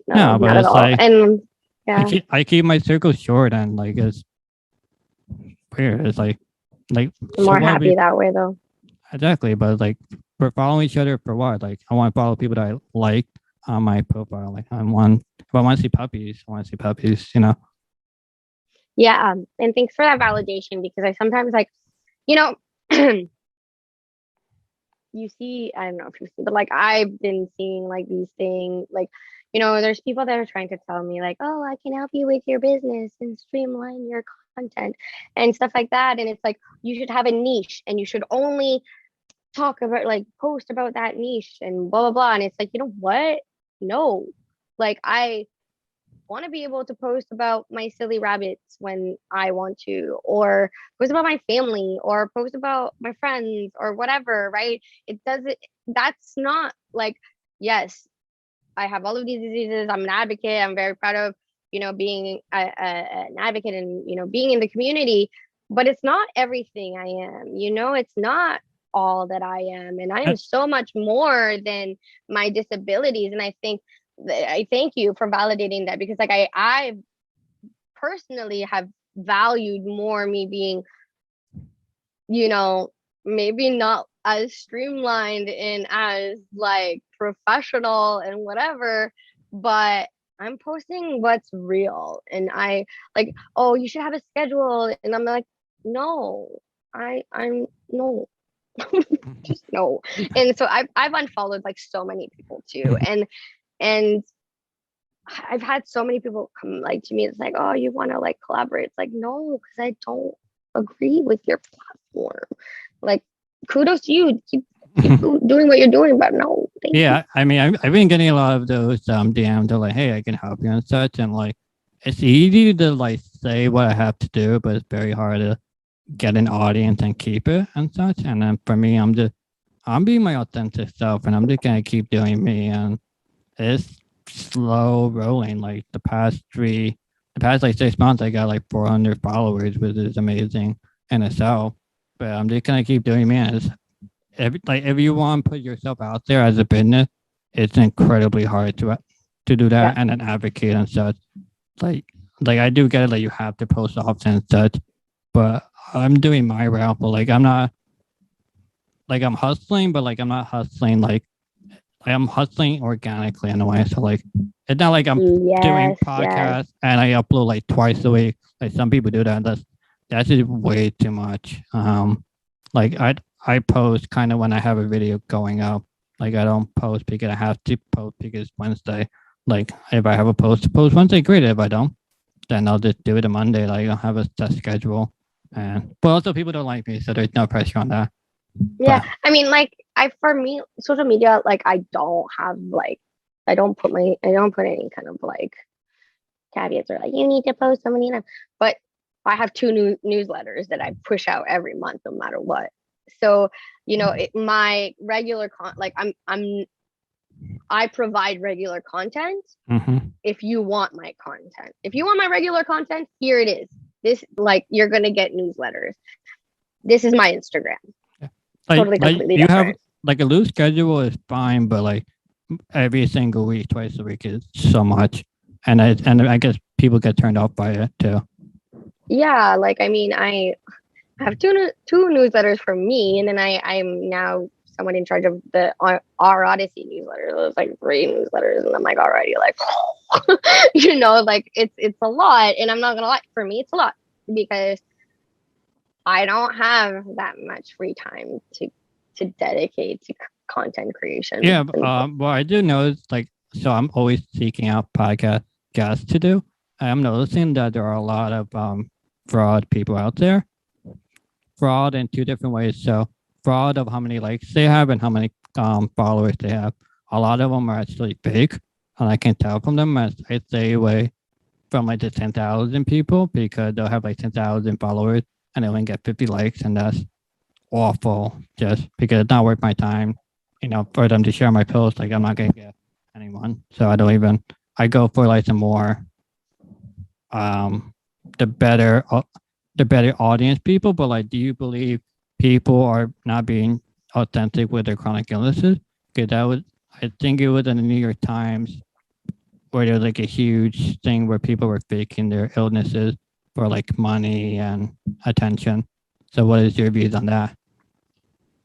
no, but not at all. like, and I keep my circle short, and like it's weird. It's like I'm more happy that way though. Exactly, but like we're following each other for what? Like I want to follow people that I like on my profile. Like if I want to see puppies, I want to see puppies. Yeah, and thanks for that validation, because I sometimes like, you see, I don't know if you see, but like I've been seeing like these things, like, there's people that are trying to tell me like, oh, I can help you with your business and streamline your content and stuff like that. And it's like, you should have a niche and you should only talk about like post about that niche and blah, blah, blah. And it's like, you know what? No, like want to be able to post about my silly rabbits when I want to, or post about my family, or post about my friends, or whatever, right? It doesn't, that's not like, yes, I have all of these diseases. I'm an advocate. I'm very proud of, being an advocate and, being in the community, but it's not everything I am, it's not all that I am. And I am so much more than my disabilities. And I thank you for validating that, because like I personally have valued more me being, maybe not as streamlined and as like professional and whatever, but I'm posting what's real. And I like, oh, you should have a schedule. And I'm like, no, I'm no, just no. And so I've unfollowed like so many people too. And I've had so many people come like to me. It's like, oh, you want to like collaborate? It's like, no, because I don't agree with your platform. Like, kudos to you. Keep doing what you're doing, but no, thank you. I mean, I've been getting a lot of those DMs. They're like, hey, I can help you and such. And like, it's easy to like say what I have to do, but it's very hard to get an audience and keep it and such. And then for me, I'm being my authentic self, and I'm just gonna keep doing me. And it's slow rolling. Like the past like 6 months, I got like 400 followers, which is amazing in itself. But I'm just gonna keep doing me. And if you want to put yourself out there as a business, it's incredibly hard to do that, and an advocate and such. Like I do get it, like you have to post often and such, but I'm doing my route. But like I'm not, like I'm hustling, but like I'm not hustling like I'm hustling organically in a way. So like it's not like I'm doing podcasts and I upload like twice a week. Like some people do that. That's just way too much. Like I post kind of when I have a video going up. Like I don't post because I have to post because Wednesday. Like if I have a post to post Wednesday, great. If I don't, then I'll just do it on Monday. Like I'll have a set schedule. But also people don't like me, so there's no pressure on that. Yeah, but I mean, like for me, social media, like I don't have like I don't put any kind of like caveats or like you need to post so many times. But I have 2 newsletters that I push out every month, no matter what. So my regular I provide regular content. If you want my content, if you want my regular content, here it is. This like you're gonna get newsletters. This is my Instagram. Like, completely you different. Have like a loose schedule is fine, but like every single week, twice a week is so much, and I guess people get turned off by it too. Yeah, like I mean, I have two newsletters for me, and then I'm now someone in charge of the our Odyssey newsletter. There's like 3 newsletters, and I'm like already like, like it's a lot, and I'm not gonna lie, for me it's a lot because I don't have that much free time to dedicate to content creation. Yeah, well, I do know like, so I'm always seeking out podcast guests to do. I'm noticing that there are a lot of fraud people out there. Fraud in 2 different ways. So fraud of how many likes they have and how many followers they have. A lot of them are actually fake, and I can tell from them as I stay away from like the 10,000 people because they'll have like 10,000 followers and they only get 50 likes, and that's awful just because it's not worth my time, for them to share my post. Like I'm not gonna get anyone. So I go for like some more the better audience people. But like, do you believe people are not being authentic with their chronic illnesses? Because I think it was in the New York Times where there was like a huge thing where people were faking their illnesses for like money and attention. So what is your views on that?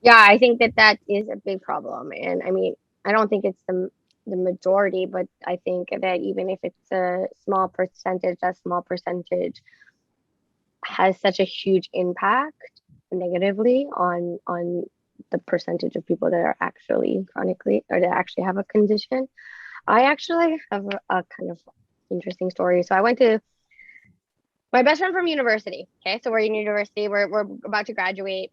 Yeah, I think that is a big problem. And I mean, I don't think it's the majority, but I think that even if it's a small percentage, that small percentage has such a huge impact negatively on the percentage of people that are actually chronically or that actually have a condition. I actually have a kind of interesting story. So I went to my best friend from university. Okay, so we're in university. We're about to graduate.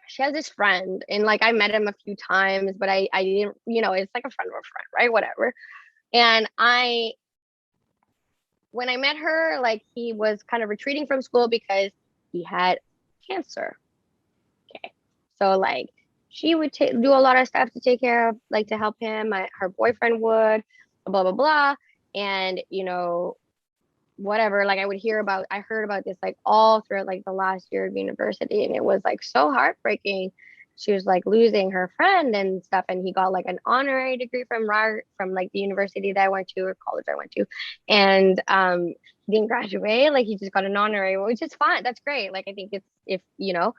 She has this friend, and like I met him a few times, but I didn't, it's like a friend of a friend, right? Whatever. And I when I met her, like he was kind of retreating from school because he had cancer. Okay. So like she would do a lot of stuff to take care of, like to help him. Her boyfriend would, blah, blah, blah. And, you know, whatever, like I heard about this like all throughout like the last year of university. And it was like so heartbreaking. She was like losing her friend and stuff. And he got like an honorary degree from like the university that I went to or college I went to. And he didn't graduate. Like he just got an honorary, which is fine. That's great. Like I think it's, if, you know,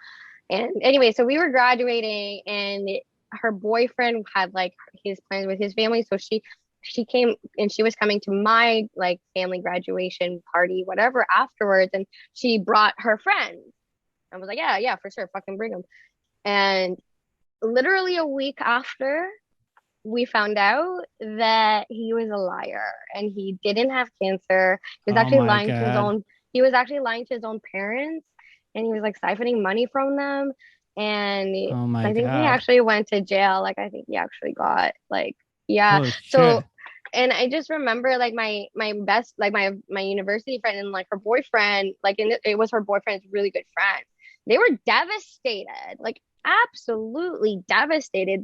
and anyway, so we were graduating and her boyfriend had like his plans with his family. So she came and she was coming to my like family graduation party, whatever, afterwards. And she brought her friends. I was like, yeah, for sure. Fucking bring them. And literally a week after, we found out that he was a liar and he didn't have cancer. He was actually lying to his own. He was actually lying to his own parents, and he was like siphoning money from them. And I think he actually went to jail. Like I think he actually got like, yeah. Oh, so, and I just remember like my best, like my university friend and like her boyfriend, like it was her boyfriend's really good friend. They were devastated, like absolutely devastated.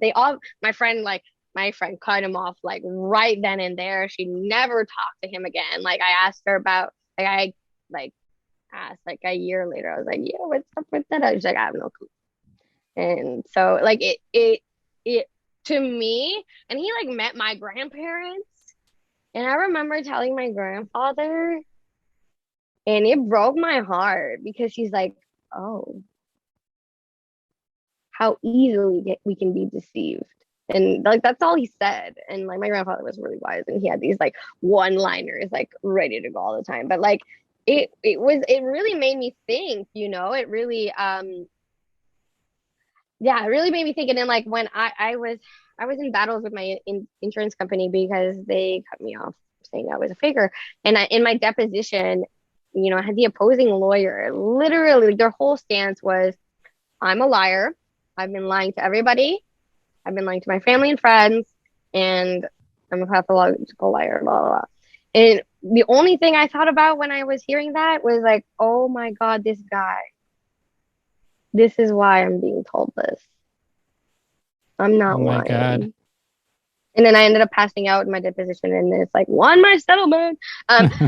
My friend cut him off like right then and there. She never talked to him again. Like I asked her about, like I asked like a year later, I was like, yeah, what's up with that? She's like, I have no clue. And so like it to me, and he like met my grandparents, and I remember telling my grandfather, and it broke my heart because he's like, oh, how easily we can be deceived. And like that's all he said. And like my grandfather was really wise, and he had these like one-liners like ready to go all the time. But like it really made me think, you know, it really it really made me think. And then like when I was in battles with my insurance company because they cut me off saying I was a faker. And in my deposition, you know, I had the opposing lawyer. Literally, their whole stance was, I'm a liar. I've been lying to everybody. I've been lying to my family and friends, and I'm a pathological liar, blah, blah, blah. And the only thing I thought about when I was hearing that was like, oh my God, this guy. This is why I'm being told this. I'm not lying. God. And then I ended up passing out in my deposition, and it's like, won my settlement.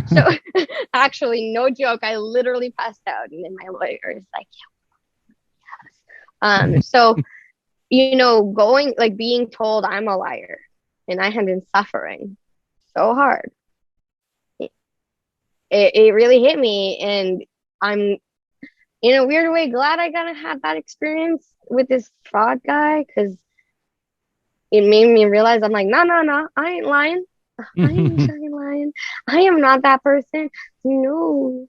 So actually, no joke, I literally passed out, and then my lawyer is like, yes. So, you know, being told I'm a liar, and I have been suffering so hard. It really hit me, and I'm in a weird way glad I got to have that experience with this fraud guy, because it made me realize I'm like, no, I ain't lying. I ain't fucking lying. I am not that person. No.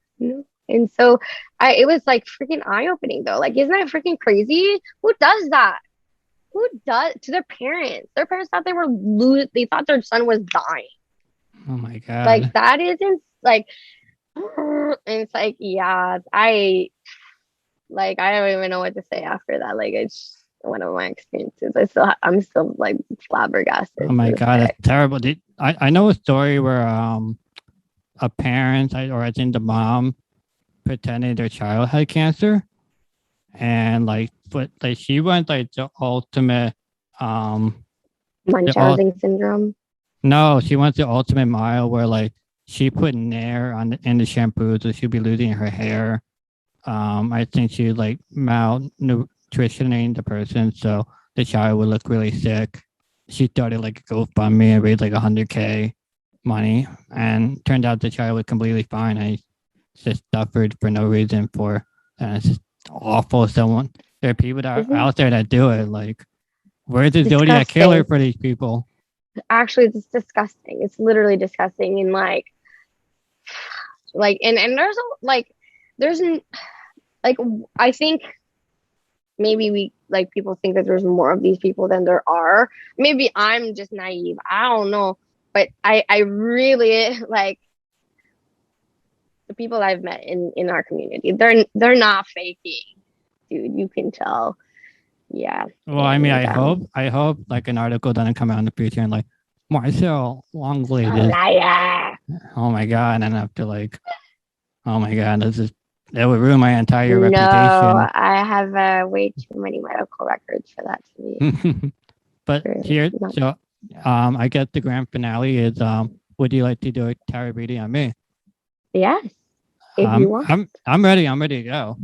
And so it was like freaking eye-opening though. Like, isn't that freaking crazy? Who does that? Who does to their parents? Their parents thought they thought their son was dying. Oh my God. Like that isn't like, and it's like, yeah, I don't even know what to say after that. Like it's one of my experiences. I'm still like flabbergasted. Oh my God, that's terrible. I know a story where a parent, or I think the mom, pretended their child had cancer, and she went like the ultimate Munchausen syndrome. No, she went the ultimate mile where like she put Nair in the shampoo, so she'd be losing her hair. I think she like malnutritioning the person, so the child would look really sick. She started like a GoFundMe and raised like $100K money, and turned out the child was completely fine. I just suffered for no reason and it's just awful. There are people that are out there that do it. Like, where's the Zodiac killer for these people? Actually, it's disgusting. It's literally disgusting. And like, and I think maybe people think that there's more of these people than there are. Maybe I'm just naive. I don't know. But I really like the people I've met in our community. They're not faking, dude. You can tell. Yeah. Well, I mean, I hope like an article doesn't come out in the future and like, Marcel Longley, liar. Oh my god, and I have to like, oh my god, that would ruin my entire No, reputation. I have way too many medical records for that to be But true. here, No. so I guess the grand finale is would you like to do a tarot reading on me? Yes, if you want. I'm ready. I'm ready to go.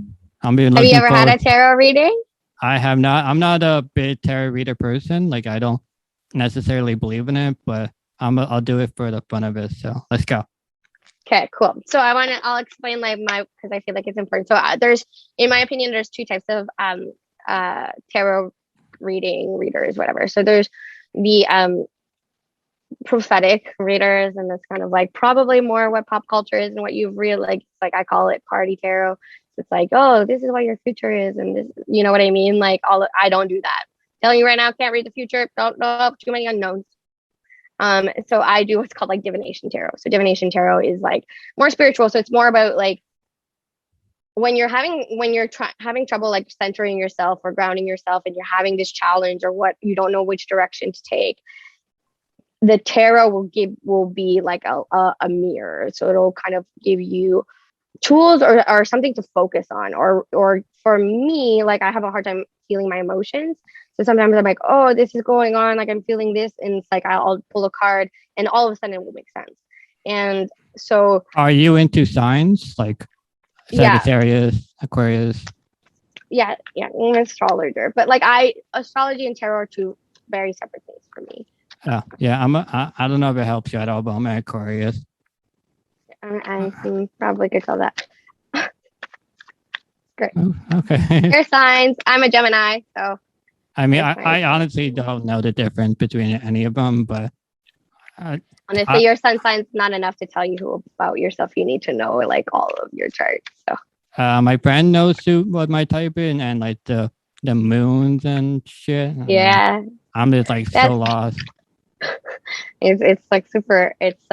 I'm been Have you looking ever had forward. a tarot reading? I have not. I'm not a big tarot reader person. Like I don't necessarily believe in it, but I'll do it for the fun of it. So let's go. Okay, cool. So I'll explain like because I feel like it's important. So in my opinion, there's two types of tarot readers, whatever. So there's the prophetic readers, and that's kind of like probably more what pop culture is and what you've read. Like I call it party tarot. It's like, oh, this is what your future is, and this, you know what I mean? Like I don't do that. Telling you right now, can't read the future. Don't know, too many unknowns. So I do what's called like divination tarot. So divination tarot is like more spiritual. So it's more about like when you're having trouble like centering yourself or grounding yourself, and you're having this challenge or what you don't know which direction to take. The tarot will be like a mirror. So it'll kind of give you tools or something to focus on. Or for me, like I have a hard time feeling my emotions. So sometimes I'm like, oh, this is going on. Like I'm feeling this. And it's like, I'll pull a card and all of a sudden it will make sense. And so. Are you into signs like Sagittarius, Aquarius? Yeah. I'm an astrologer. But like astrology and tarot are two very separate things for me. Yeah. I don't know if it helps you at all, but I'm an Aquarius. I probably could tell that. Great. Oh, okay. Your signs. I'm a Gemini, so. I mean, I honestly don't know the difference between any of them, but honestly, your sun sign's not enough to tell you about yourself. You need to know like all of your charts. So. My friend knows what my type is and like the moons and shit. Yeah. I'm just like so lost. It's like super. It's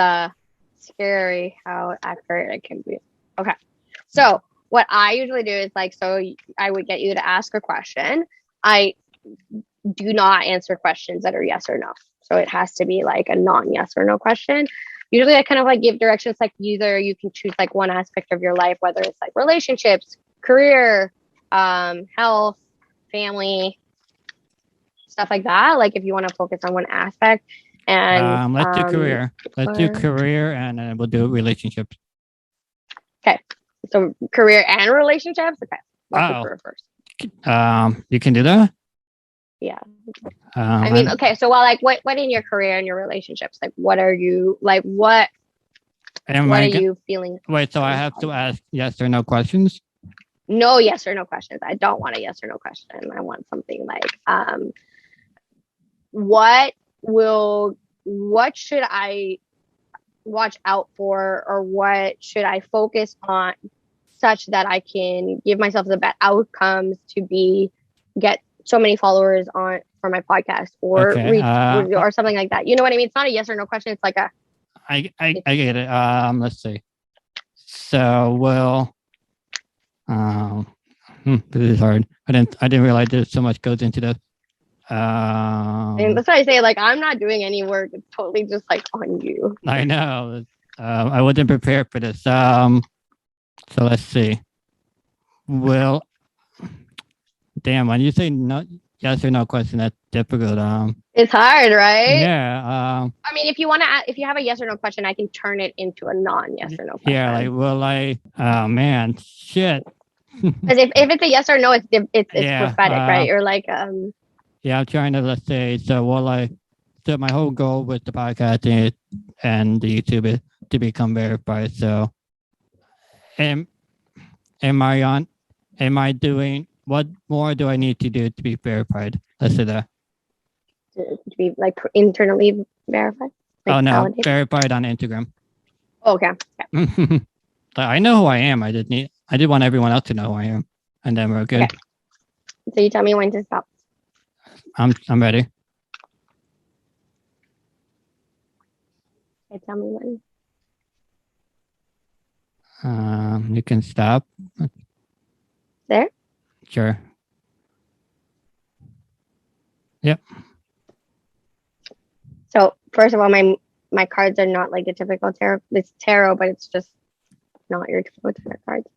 scary how accurate it can be. Okay, so what I usually do is like, so I would get you to ask a question. I do not answer questions that are yes or no. So it has to be like a non-yes or no question. Usually I kind of like give directions, like either you can choose like one aspect of your life, whether it's like relationships, career, health, family, stuff like that. Like if you want to focus on one aspect. And let's do career. Let's do career, and then we'll do relationships. Okay, so career and relationships. Okay, let's do career first. You can do that. Yeah. I mean, okay. So, well, like, what in your career and your relationships? Like, what are you like? What are you feeling? Wait, so I have to ask yes or no questions? No yes or no questions. I don't want a yes or no question. I want something like, what should I watch out for, or what should I focus on such that I can give myself the best outcomes to get so many followers for my podcast or reach or something like that. You know what I mean? It's not a yes or no question. It's like I get it. Let's see. So this is hard. I didn't realize there's so much goes into this. And that's why I say, like, I'm not doing any work. It's totally just like on you. I know. I wasn't prepared for this. So let's see. Well, damn, when you say no, yes or no question, that's difficult. It's hard, right? Yeah. I mean, if you have a yes or no question, I can turn it into a non-yes or no question. Yeah, oh man, shit. Because if it's a yes or no, it's prophetic, right? Or like Yeah, I'm trying to, let's say, so my whole goal with the podcast and the YouTube is to become verified. So am I doing, what more do I need to do to be verified? Let's say that. To be like internally verified? Like validated? Verified on Instagram. Okay. I know who I am. I did want everyone else to know who I am. And then we're good. Okay. So you tell me when to stop. I'm ready. Okay, tell me when. You can stop. There? Sure. Yep. So first of all, my my cards are not like the typical tarot. It's tarot, but it's just not your typical tarot cards.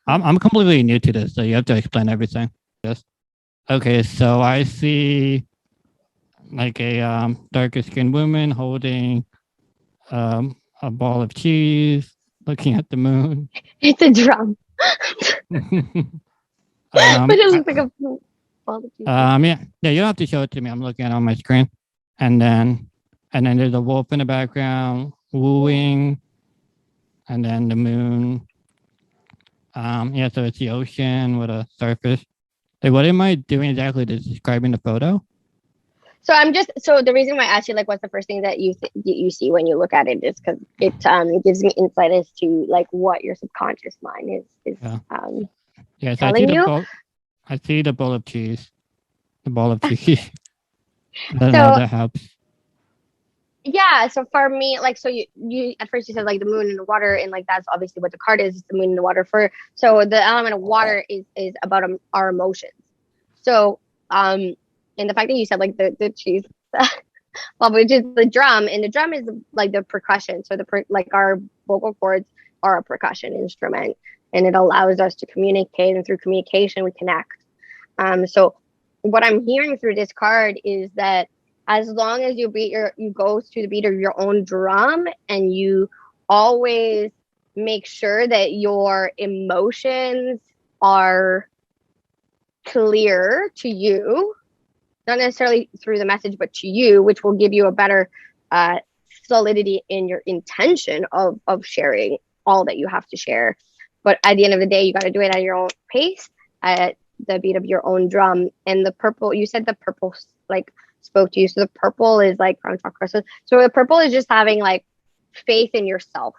I'm completely new to this, so you have to explain everything. Yes. Okay, so I see like a darker skinned woman holding a ball of cheese, looking at the moon. It's a drum. But it looks like a ball of cheese. Yeah, you don't have to show it to me. I'm looking at it on my screen, and then there's a wolf in the background wooing, and then the moon. Yeah, so it's the ocean with a starfish. Like, what am I doing exactly? Just describing the photo? So the reason why I asked you like what's the first thing that you see when you look at it is because it gives me insight as to like what your subconscious mind is so telling you. I see the ball of cheese. The ball of cheese. I don't So, know if that helps. Yeah, so for me, like, so you at first you said like the moon and the water, and like that's obviously what the card is, the moon and the water. So the element of water is about our emotions. So and the fact that you said like the cheese, well, which is the drum, and the drum is like the percussion. So like our vocal cords are a percussion instrument, and it allows us to communicate, and through communication we connect. So what I'm hearing through this card is that as long as you go to the beat of your own drum, and you always make sure that your emotions are clear to you, not necessarily through the message, but to you, which will give you a better solidity in your intention of sharing all that you have to share. But at the end of the day, you got to do it at your own pace, at the beat of your own drum. And the purple, you said the purple like spoke to you. So the purple is like crown chakra. So the purple is just having like faith in yourself.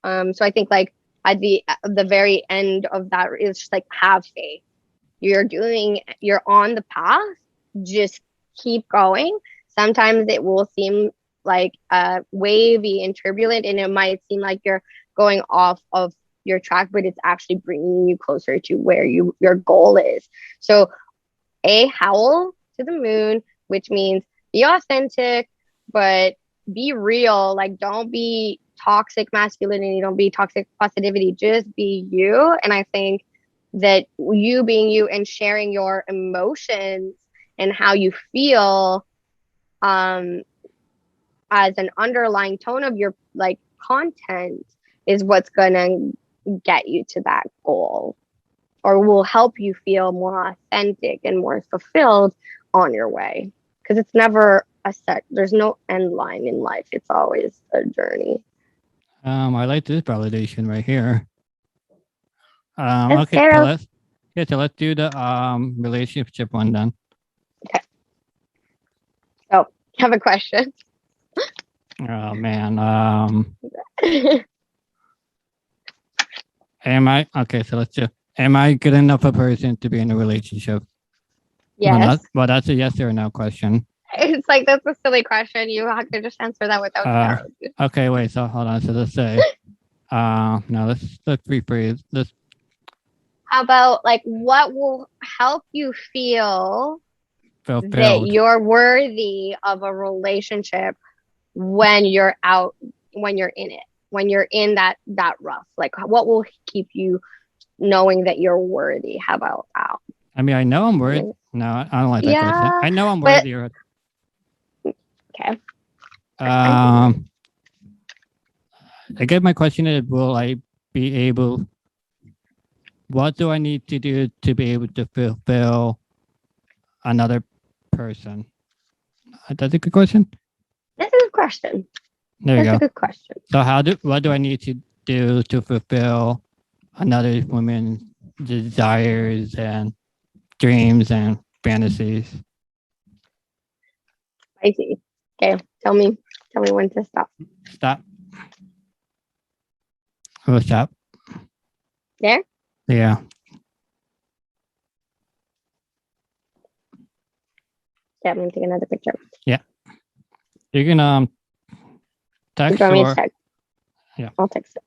So I think like at the very end of that, it's just like have faith. You're on the path. Just keep going. Sometimes it will seem like wavy and turbulent, and it might seem like you're going off of your track, but it's actually bringing you closer to where your goal is. So howl to the moon, which means be authentic, but be real. Like, don't be toxic masculinity, don't be toxic positivity, just be you. And I think that you being you and sharing your emotions and how you feel as an underlying tone of your like content is what's gonna get you to that goal, or will help you feel more authentic and more fulfilled on your way. Because it's never there's no end line in life. It's always a journey. I like this validation right here. That's okay, so let's do the relationship one then. Okay. So, you have a question? Oh man. Am I good enough a person to be in a relationship? Yes. Well, that's a yes or no question. It's like, that's a silly question. You have to just answer that without tarot. Okay, wait, so hold on. So let's say no, let's rephrase this. How about like what will help you feel Fulfilled. that you're worthy of a relationship when you're in it, when you're in that rough? Like, what will keep you knowing that you're worthy? How about that? I mean, I know I'm worthy. No, I don't like that question. I know I'm worthy. Okay. I guess my question is, will I be able? What do I need to do to be able to fulfill another person? That's a good question. That's a good question. That's a good question. So what do I need to do to fulfill another woman's desires and dreams and fantasies? I see. Okay, tell me when to stop. Stop. Oh, stop. There? Yeah. Yeah, I'm gonna take another picture. Yeah. You can text or... or... text? Yeah. I'll text it.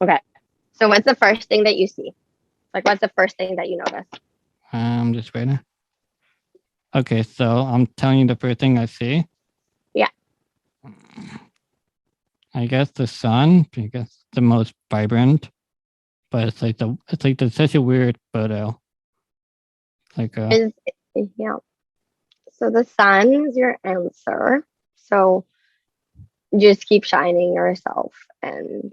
Okay. So what's the first thing that you see? Like, what's the first thing that you notice? I'm just waiting. Okay, so I'm telling you the first thing I see. Yeah. I guess the sun. I guess the most vibrant, but it's such a weird photo. Like Yeah. So the sun is your answer. So just keep shining yourself, and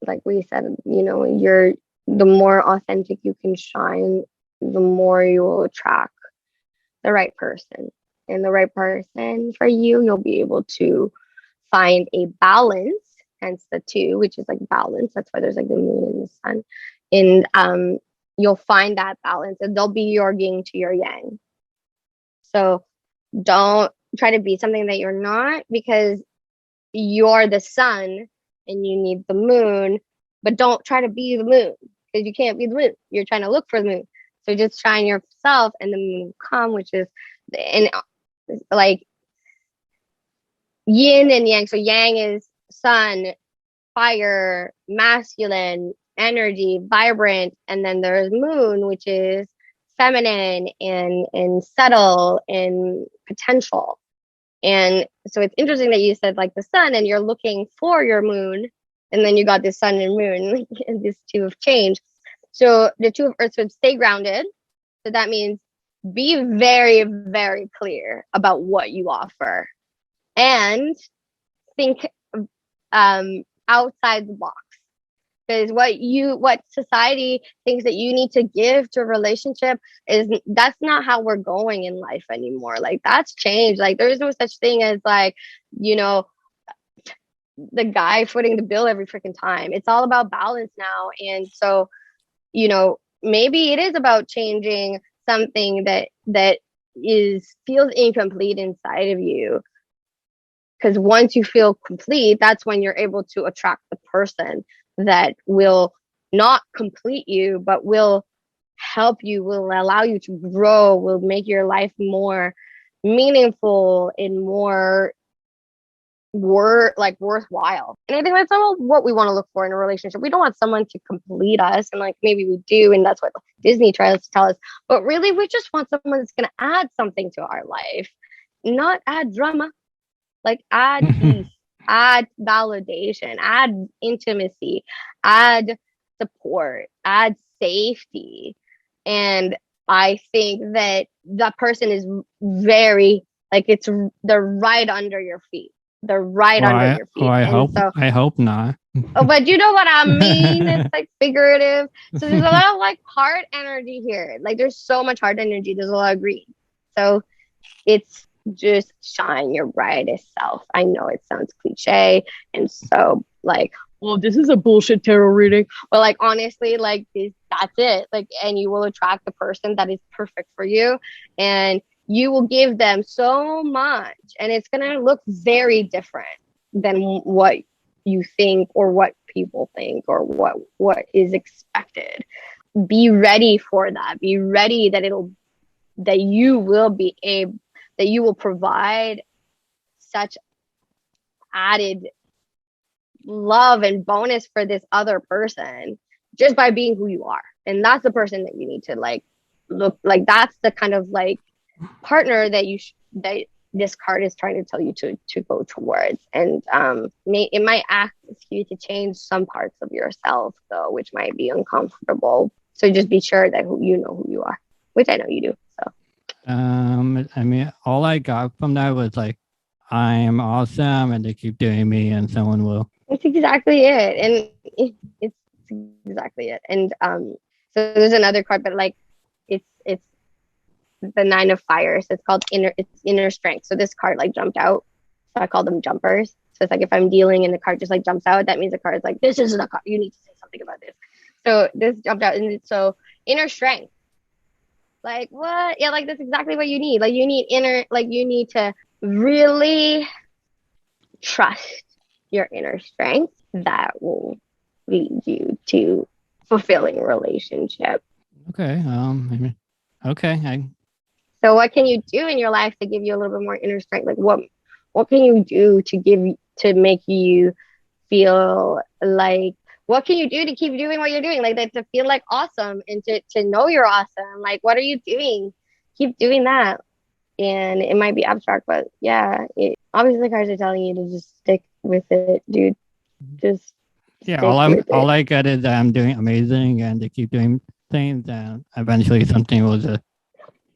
like we said, you're the more authentic you can shine, the more you will attract the right person. And the right person for you, you'll be able to find a balance, hence the two, which is like balance. That's why there's like the moon and the sun. And you'll find that balance, and they'll be your yin to your yang. So don't try to be something that you're not, because you're the sun and you need the moon, but don't try to be the moon, because you can't be the moon. You're trying to look for the moon. So just shine yourself, and the moon will come, which is like yin and yang. So yang is sun, fire, masculine, energy, vibrant, and then there's moon, which is feminine and subtle and potential. And so it's interesting that you said like the sun, and you're looking for your moon, and then you got this sun and moon, and these two have changed. So the two of earths would stay grounded. So that means be very, very clear about what you offer, and think outside the box. Because what society thinks that you need to give to a relationship that's not how we're going in life anymore. Like that's changed. Like there is no such thing as like, the guy footing the bill every freaking time. It's all about balance now. And so, maybe it is about changing something that feels incomplete inside of you. Because once you feel complete, that's when you're able to attract the person that will not complete you, but will help you, will allow you to grow, will make your life more meaningful and more worthwhile. And I think that's all what we want to look for in a relationship. We don't want someone to complete us, and like maybe we do, and that's what Disney tries to tell us. But really, we just want someone that's going to add something to our life, not add drama. Like add peace, add validation, add intimacy, add support, add safety. And I think that that person is very they're right under your feet. They're right under your feet. I hope not. Oh, but you know what I mean? It's like figurative. So there's a lot of like heart energy here. Like there's so much heart energy. There's a lot of green. So it's just shine your brightest self. I know it sounds cliche and so like, well, this is a bullshit tarot reading, but like honestly, like that's it. Like, and you will attract the person that is perfect for you, and you will give them so much, and it's gonna look very different than what you think or what people think or what is expected. Be ready for that. Be ready that you will provide such added love and bonus for this other person just by being who you are. And that's the person that you need to like look like. That's the kind of like partner that that this card is trying to tell you to go towards. And it might ask you to change some parts of yourself though, which might be uncomfortable. So just be sure that you know who you are, which I know you do. So I mean, all I got from that was like, I am awesome, and they keep doing me, and someone will. That's exactly it, and it's exactly it. And so there's another card, but like, it's the Nine of Fire. So it's called inner strength. So this card like jumped out, so I call them jumpers. So it's like if I'm dealing and the card just like jumps out, that means the card is like, this isn't a card. You need to say something about this. So this jumped out, and so inner strength. Like what? Yeah, like that's exactly what you need. Like you need to really trust your inner strength that will lead you to fulfilling relationship. Okay. Okay. So what can you do in your life to give you a little bit more inner strength? Like what can you do to make you feel like, what can you do to keep doing what you're doing? Like that, to feel like awesome and to know you're awesome. Like, what are you doing? Keep doing that. and it might be abstract, but yeah, obviously the cards are telling you to just stick with it, dude. Just Yeah, stick with it. all I get is that I'm doing amazing, and they keep doing things, and eventually something will just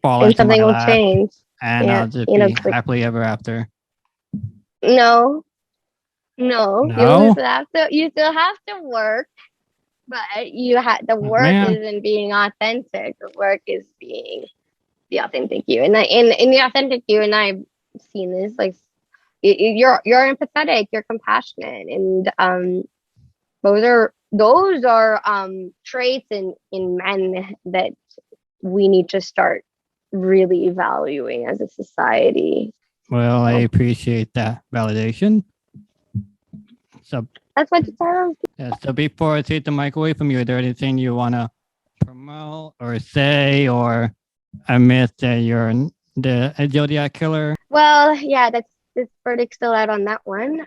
fall And into something my will lap, change. and Yeah, I'll just you know, be happily ever after. no, No, you still have to work, but the work man. isn't being authentic. The work is being the authentic you. And in the authentic you, and I've seen this, like you're empathetic, you're compassionate, and those are traits in men that we need to start really valuing as a society. Well, I appreciate that validation. So That's what it's all. yeah, so before I take the mic away from you, is there anything you want to promote or say, or I missed that you're the Zodiac killer? Well, yeah, that's this verdict's still out on that one.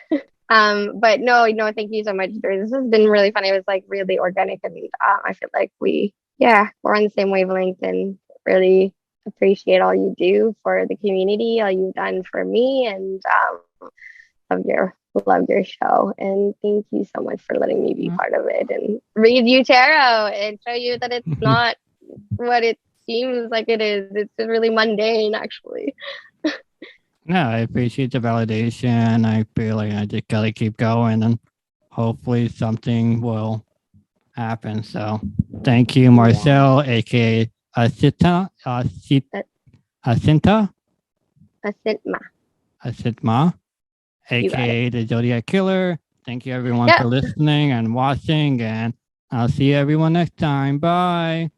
But no, thank you so much, Drew. This has been really fun. It was like really organic, and I feel like we're on the same wavelength, and really appreciate all you do for the community, all you've done for me, and love your show. And thank you so much for letting me be part of it and read you tarot and show you that it's not what it seems like it is. It's really mundane, actually. No, I appreciate the validation. I feel like I just gotta keep going, and hopefully something will happen. So thank you, Marcel, aka Asita, Asinta, Asitma, aka the Zodiac Killer. Thank you everyone for listening and watching, and I'll see everyone next time. Bye.